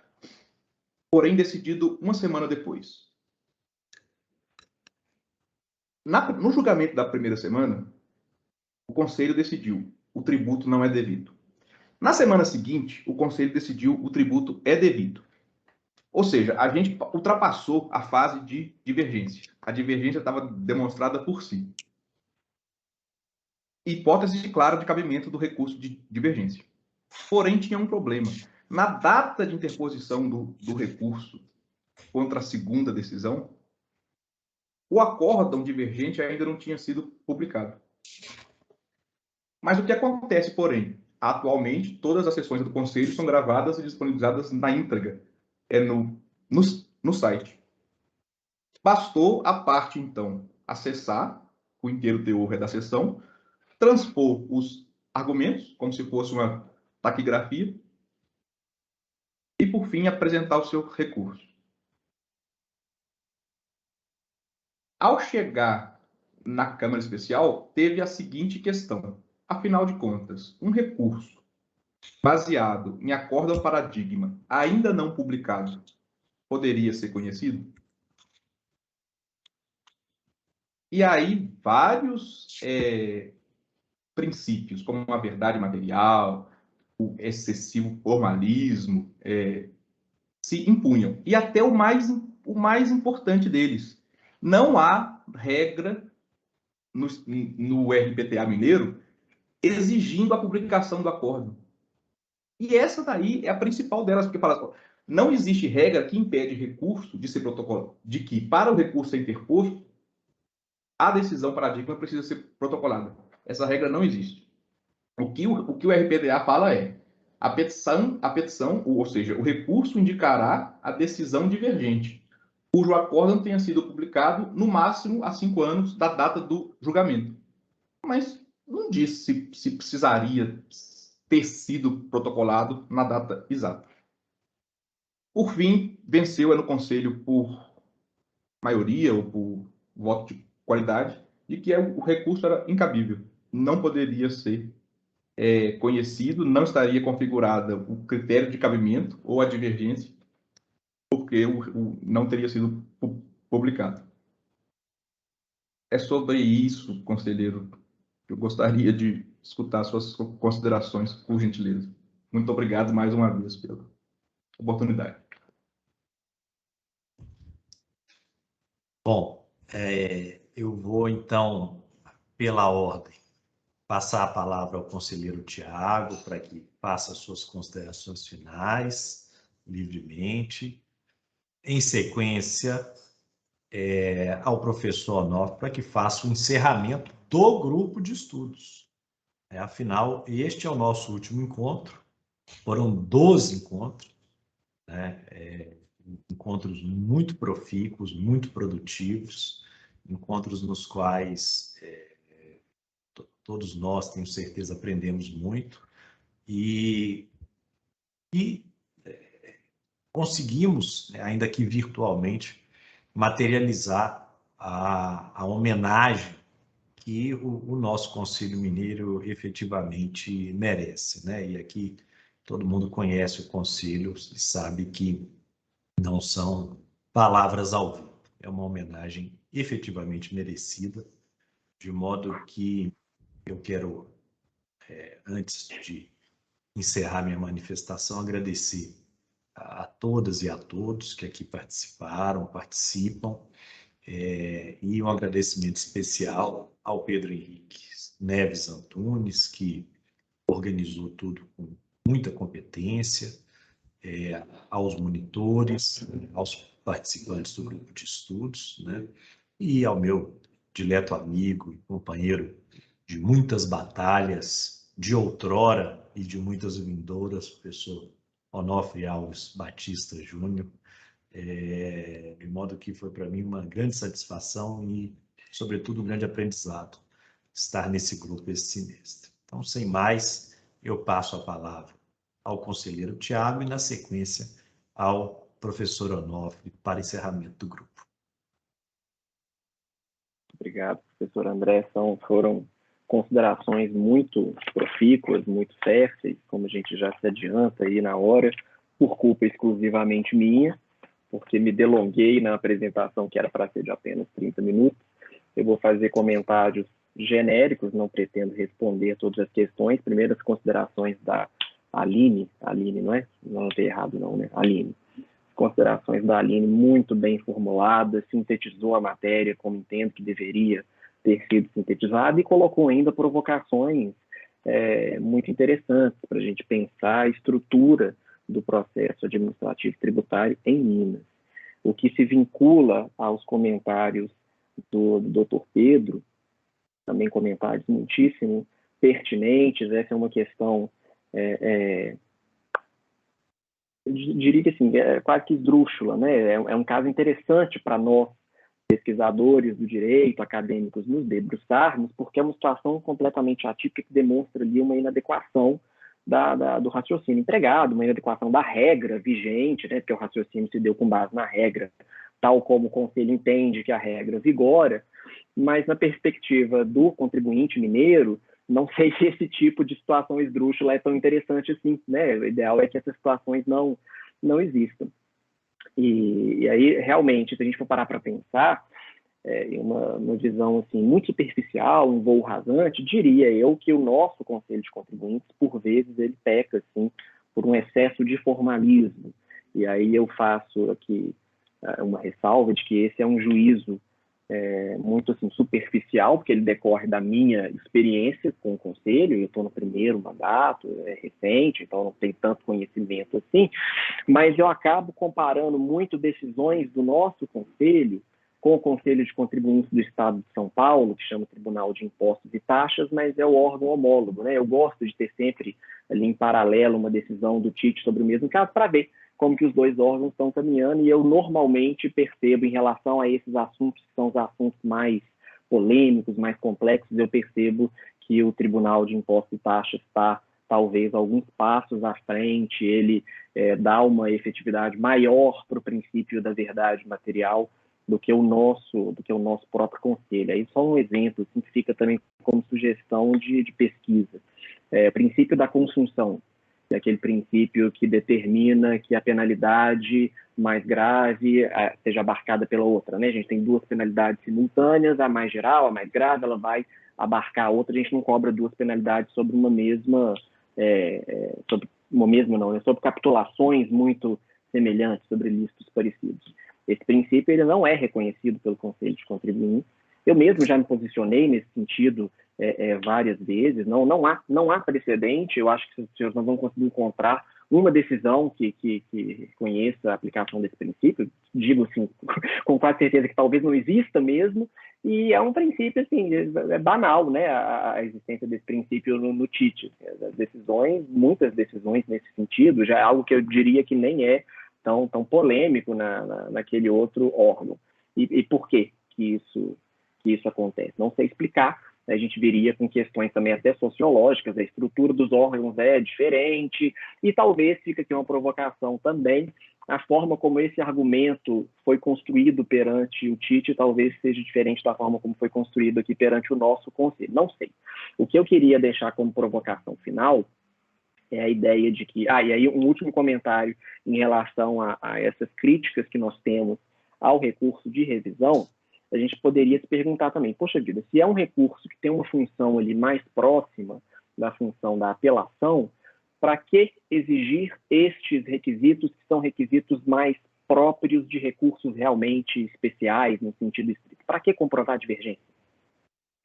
porém decidido uma semana depois. No julgamento da primeira semana, o Conselho decidiu o tributo não é devido. Na semana seguinte, o Conselho decidiu o tributo é devido. Ou seja, a gente ultrapassou a fase de divergência. A divergência estava demonstrada por si. Hipótese clara de cabimento do recurso de divergência. Porém, tinha um problema. Na data de interposição do recurso contra a segunda decisão, o acórdão divergente ainda não tinha sido publicado. Mas o que acontece, porém? Atualmente, todas as sessões do Conselho são gravadas e disponibilizadas na íntegra no site. Bastou a parte, então, acessar o inteiro teor da sessão, transpor os argumentos, como se fosse uma taquigrafia, e, por fim, apresentar o seu recurso. Ao chegar na Câmara Especial, teve a seguinte questão. Afinal de contas, um recurso baseado em acórdão paradigma, ainda não publicado, poderia ser conhecido? E aí, vários princípios, como a verdade material, o excessivo formalismo, se impunham. E até o mais importante deles. Não há regra no RPTA mineiro exigindo a publicação do acórdão. E essa daí é a principal delas, porque fala, não existe regra que impede recurso de ser protocolado, de que, para o recurso ser interposto, a decisão paradigma precisa ser protocolada. Essa regra não existe. O que o RPTA fala é a petição, ou seja, o recurso indicará a decisão divergente, cujo acórdão tenha sido publicado no máximo há 5 anos da data do julgamento. Mas não diz se precisaria ter sido protocolado na data exata. Por fim, venceu no Conselho por maioria ou por voto de qualidade de que o recurso era incabível, não poderia ser conhecido, não estaria configurada o critério de cabimento ou a divergência, porque não teria sido publicado. É sobre isso, conselheiro, que eu gostaria de escutar suas considerações, por gentileza. Muito obrigado mais uma vez pela oportunidade. Bom, eu vou, então, pela ordem, passar a palavra ao conselheiro Tiago para que faça suas considerações finais, livremente. Em sequência, ao professor Onofre para que faça o encerramento do grupo de estudos. Afinal, este é o nosso último encontro. Foram 12 encontros, né? Encontros muito profícuos, muito produtivos, encontros nos quais todos nós, tenho certeza, aprendemos muito e conseguimos, ainda que virtualmente, materializar a homenagem que o nosso Conselho Mineiro efetivamente merece, né? E aqui todo mundo conhece o Conselho e sabe que não são palavras ao vivo. É uma homenagem efetivamente merecida, de modo que eu quero, antes de encerrar minha manifestação, agradecer a todas e a todos que aqui participaram, participam, e um agradecimento especial ao Pedro Henrique Neves Antunes, que organizou tudo com muita competência, aos monitores, aos participantes do grupo de estudos, né? E ao meu dileto amigo e companheiro de muitas batalhas, de outrora e de muitas vindouras, professor Onofre Alves Batista Júnior, de modo que foi para mim uma grande satisfação e, sobretudo, um grande aprendizado estar nesse grupo esse semestre. Então, sem mais, eu passo a palavra ao conselheiro Tiago e, na sequência, ao professor Onofre para encerramento do grupo. Obrigado, professor André. Foram considerações muito profícuas, muito férteis, como a gente já se adianta aí na hora, por culpa exclusivamente minha, porque me delonguei na apresentação que era para ser de apenas 30 minutos. Eu vou fazer comentários genéricos, não pretendo responder todas as questões. Primeiro, as considerações da Aline, não é? Não tem errado não, né? Aline. As considerações da Aline muito bem formuladas, sintetizou a matéria como entendo que deveria ter sido sintetizada e colocou ainda provocações muito interessantes para a gente pensar a estrutura do processo administrativo tributário em Minas. O que se vincula aos comentários do Dr. Pedro, também comentários muitíssimo pertinentes. Essa é uma questão, eu diria que assim, quase que esdrúxula, né? É um caso interessante para nós, pesquisadores do direito, acadêmicos, nos debruçarmos, porque é uma situação completamente atípica que demonstra ali uma inadequação do raciocínio empregado, uma inadequação da regra vigente, né? Porque o raciocínio se deu com base na regra tal como o Conselho entende que a regra vigora, mas na perspectiva do contribuinte mineiro, não sei se esse tipo de situação esdrúxula é tão interessante assim, né? O ideal é que essas situações não existam. E aí, realmente, se a gente for parar para pensar, em uma visão assim, muito superficial, um voo rasante, diria eu que o nosso Conselho de Contribuintes, por vezes, ele peca assim, por um excesso de formalismo. E aí eu faço aqui uma ressalva de que esse é um juízo muito assim, superficial, porque ele decorre da minha experiência com o Conselho. Eu estou no primeiro mandato, é recente, então não tenho tanto conhecimento assim, mas eu acabo comparando muito decisões do nosso Conselho com o Conselho de Contribuintes do Estado de São Paulo, que chama Tribunal de Impostos e Taxas, mas é o órgão homólogo, né? Eu gosto de ter sempre ali em paralelo uma decisão do TIT sobre o mesmo caso para ver como que os dois órgãos estão caminhando, e eu normalmente percebo em relação a esses assuntos, que são os assuntos mais polêmicos, mais complexos, eu percebo que o Tribunal de Impostos e Taxas está talvez alguns passos à frente, ele dá uma efetividade maior para o princípio da verdade material do que o nosso próprio conselho. Aí só um exemplo, assim, que fica também como sugestão de pesquisa. O princípio da consunção, que é aquele princípio que determina que a penalidade mais grave seja abarcada pela outra, né? A gente tem duas penalidades simultâneas, a mais geral, a mais grave, ela vai abarcar a outra, a gente não cobra duas penalidades sobre uma mesma, sobre capitulações muito semelhantes, sobre ilícitos parecidos. Esse princípio ele não é reconhecido pelo Conselho de Contribuintes. Eu mesmo já me posicionei nesse sentido várias vezes. Não há precedente. Eu acho que os senhores não vão conseguir encontrar uma decisão que conheça a aplicação desse princípio. Digo assim, com quase certeza que talvez não exista mesmo. E é um princípio assim, é banal, né, a existência desse princípio no TIT. Muitas decisões nesse sentido, já é algo que eu diria que nem é tão polêmico naquele outro órgão. E por que isso acontece? Não sei explicar. A gente viria com questões também até sociológicas, a estrutura dos órgãos é diferente, e talvez fica aqui uma provocação também, a forma como esse argumento foi construído perante o TIT talvez seja diferente da forma como foi construído aqui perante o nosso Conselho. Não sei. O que eu queria deixar como provocação final é a ideia de que... e aí um último comentário em relação a essas críticas que nós temos ao recurso de revisão. A gente poderia se perguntar também, poxa vida, se é um recurso que tem uma função ali mais próxima da função da apelação, para que exigir estes requisitos, que são requisitos mais próprios de recursos realmente especiais, no sentido estrito? Para que comprovar a divergência?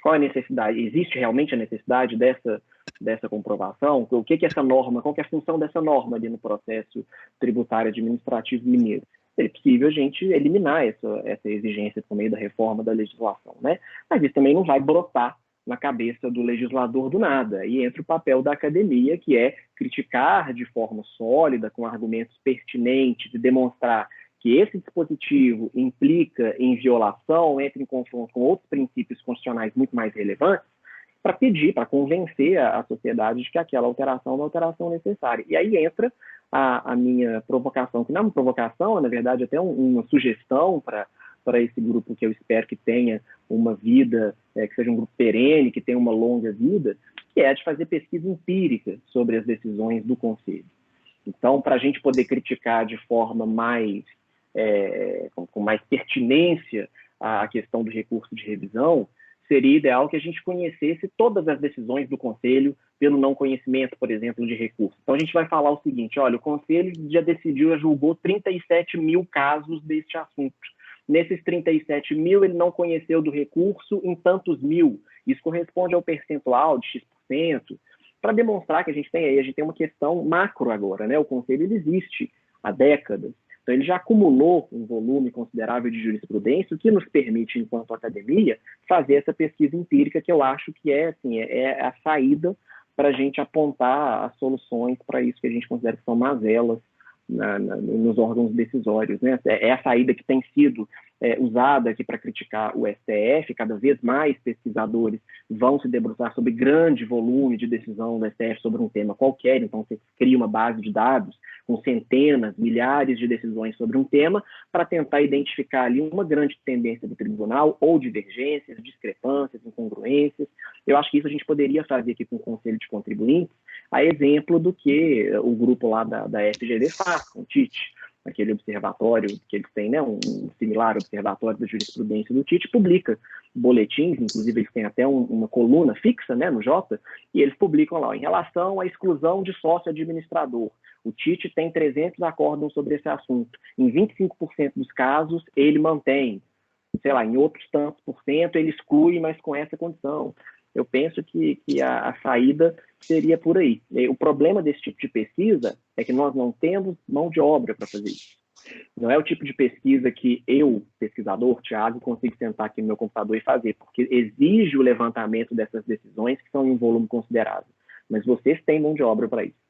Qual é a necessidade? Existe realmente a necessidade dessa comprovação? O que é essa norma? Qual que é a função dessa norma ali no processo tributário administrativo mineiro? É possível a gente eliminar essa exigência por meio da reforma da legislação, né? Mas isso também não vai brotar na cabeça do legislador do nada. E entra o papel da academia, que é criticar de forma sólida, com argumentos pertinentes, e demonstrar que esse dispositivo implica em violação, entra em confronto com outros princípios constitucionais muito mais relevantes, para pedir, para convencer a sociedade de que aquela alteração é uma alteração necessária. E aí entra a minha provocação, que não é uma provocação, é, na verdade, até uma sugestão para esse grupo que eu espero que tenha uma vida, que seja um grupo perene, que tenha uma longa vida, que é de fazer pesquisa empírica sobre as decisões do Conselho. Então, para a gente poder criticar de forma com mais pertinência a questão do recurso de revisão, seria ideal que a gente conhecesse todas as decisões do Conselho pelo não conhecimento, por exemplo, de recurso. Então, a gente vai falar o seguinte, olha, o Conselho já já julgou 37 mil casos deste assunto. Nesses 37 mil, ele não conheceu do recurso em tantos mil. Isso corresponde ao percentual de X%, para demonstrar que a gente tem uma questão macro agora, né? O Conselho ele existe há décadas. Então, ele já acumulou um volume considerável de jurisprudência, o que nos permite, enquanto academia, fazer essa pesquisa empírica, que eu acho que é a saída para a gente apontar as soluções para isso que a gente considera que são mazelas nos órgãos decisórios, né? É a saída que tem sido usada aqui para criticar o STF. Cada vez mais pesquisadores vão se debruçar sobre grande volume de decisão do STF sobre um tema qualquer, então você cria uma base de dados com centenas, milhares de decisões sobre um tema para tentar identificar ali uma grande tendência do tribunal, ou divergências, discrepâncias, incongruências. Eu acho que isso a gente poderia fazer aqui com o Conselho de Contribuintes, a exemplo do que o grupo lá da FGV faz com o TIT, aquele observatório que eles têm, né, um similar observatório da jurisprudência do TIT, publica boletins, inclusive eles têm até uma coluna fixa, né, no Jota, e eles publicam lá, em relação à exclusão de sócio administrador, o TIT tem 300 acórdãos sobre esse assunto, em 25% dos casos ele mantém, sei lá, em outros tantos por cento ele exclui, mas com essa condição. Eu penso que a saída seria por aí. O problema desse tipo de pesquisa é que nós não temos mão de obra para fazer isso. Não é o tipo de pesquisa que eu, pesquisador, Thiago, consigo sentar aqui no meu computador e fazer, porque exige o levantamento dessas decisões que são em um volume considerável. Mas vocês têm mão de obra para isso.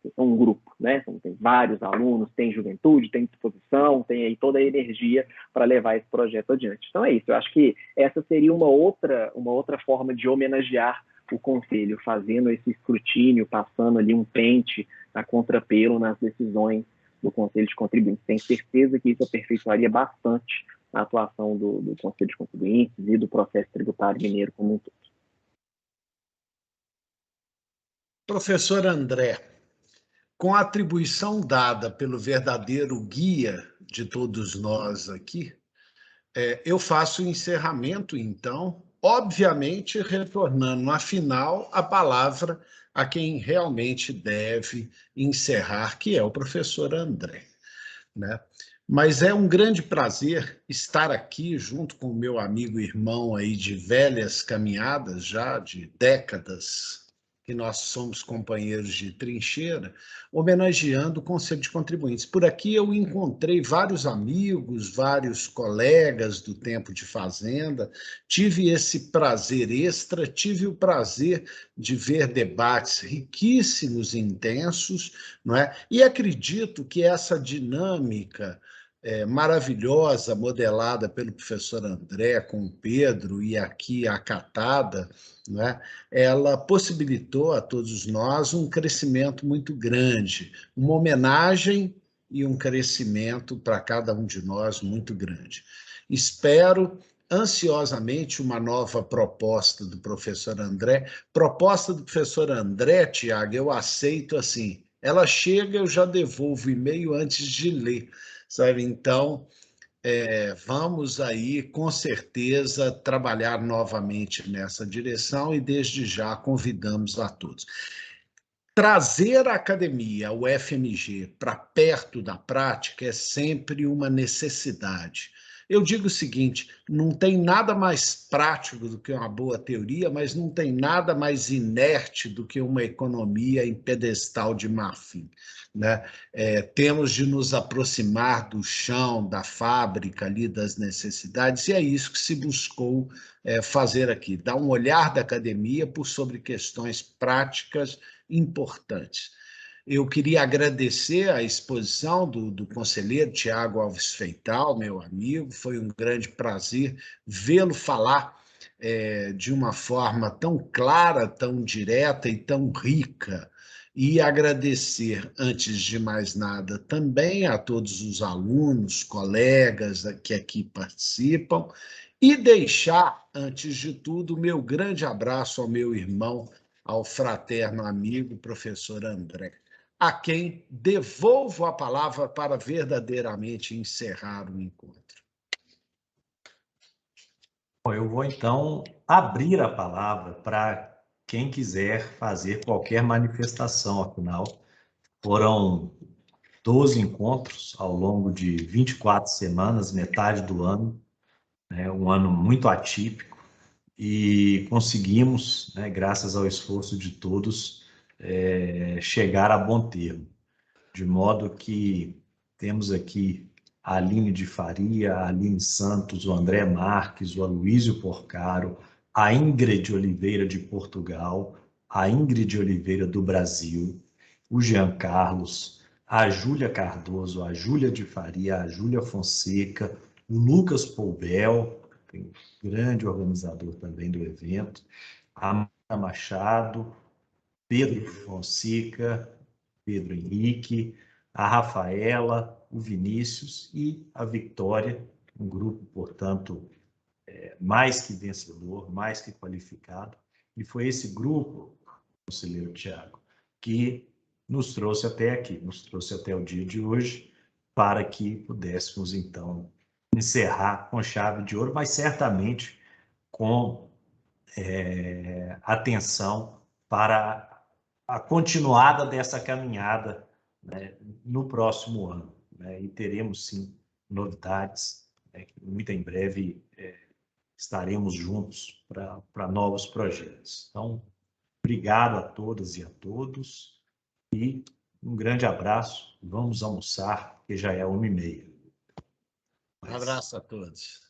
Vocês são um grupo, né? Tem vários alunos, tem juventude, tem disposição, tem aí toda a energia para levar esse projeto adiante. Então é isso. Eu acho que essa seria uma outra forma de homenagear o Conselho, fazendo esse escrutínio, passando ali um pente a contrapelo nas decisões do Conselho de Contribuintes. Tenho certeza que isso aperfeiçoaria bastante a atuação do Conselho de Contribuintes e do processo tributário mineiro como um todo. Professor André, com a atribuição dada pelo verdadeiro guia de todos nós aqui, eu faço o encerramento, então, obviamente retornando, afinal, a palavra a quem realmente deve encerrar, que é o professor André, né? Mas é um grande prazer estar aqui junto com o meu amigo e irmão aí de velhas caminhadas, já de décadas, que nós somos companheiros de trincheira, homenageando o Conselho de Contribuintes. Por aqui eu encontrei vários amigos, vários colegas do tempo de fazenda, tive esse prazer extra, tive o prazer de ver debates riquíssimos e intensos, não é? E acredito que essa dinâmica maravilhosa, modelada pelo professor André, com o Pedro e aqui acatada, né, ela possibilitou a todos nós um crescimento muito grande, uma homenagem e um crescimento para cada um de nós muito grande. Espero ansiosamente uma nova proposta do professor André. Proposta do professor André, Tiago, eu aceito assim, ela chega, eu já devolvo o e-mail antes de ler, sabe? Então, vamos aí, com certeza, trabalhar novamente nessa direção e, desde já, convidamos a todos. Trazer a academia, o FMG, para perto da prática é sempre uma necessidade. Eu digo o seguinte, não tem nada mais prático do que uma boa teoria, mas não tem nada mais inerte do que uma economia em pedestal de marfim, né? Temos de nos aproximar do chão, da fábrica ali, das necessidades, e é isso que se buscou fazer aqui, dar um olhar da academia sobre questões práticas importantes. Eu queria agradecer a exposição do conselheiro Tiago Alves Feital, meu amigo, foi um grande prazer vê-lo falar de uma forma tão clara, tão direta e tão rica. E agradecer, antes de mais nada, também a todos os alunos, colegas que aqui participam, e deixar, antes de tudo, o meu grande abraço ao meu irmão, ao fraterno amigo, professor André, a quem devolvo a palavra para verdadeiramente encerrar o encontro. Bom, eu vou, então, abrir a palavra para quem quiser fazer qualquer manifestação, afinal, foram 12 encontros ao longo de 24 semanas, metade do ano, né, um ano muito atípico, e conseguimos, né, graças ao esforço de todos, chegar a bom termo. De modo que temos aqui a Aline de Faria, a Aline Santos, o André Marques, o Aloísio Porcaro, a Ingrid Oliveira de Portugal, a Ingrid Oliveira do Brasil, o Jean Carlos, a Júlia Cardoso, a Júlia de Faria, a Júlia Fonseca, o Lucas Poubel, grande organizador também do evento, a Marta Machado, Pedro Fonseca, Pedro Henrique, a Rafaela, o Vinícius e a Vitória, um grupo, portanto, mais que vencedor, mais que qualificado. E foi esse grupo, conselheiro Tiago, que nos trouxe até aqui, nos trouxe até o dia de hoje, para que pudéssemos, então, encerrar com chave de ouro, mas certamente com atenção para a continuada dessa caminhada, né, no próximo ano. Né, e teremos, sim, novidades, né, que muito em breve estaremos juntos para novos projetos. Então, obrigado a todas e a todos e um grande abraço. Vamos almoçar, porque já é 1h30. Um abraço a todos.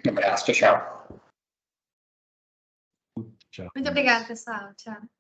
Um abraço, tchau. Tchau. Muito obrigada, pessoal. Tchau.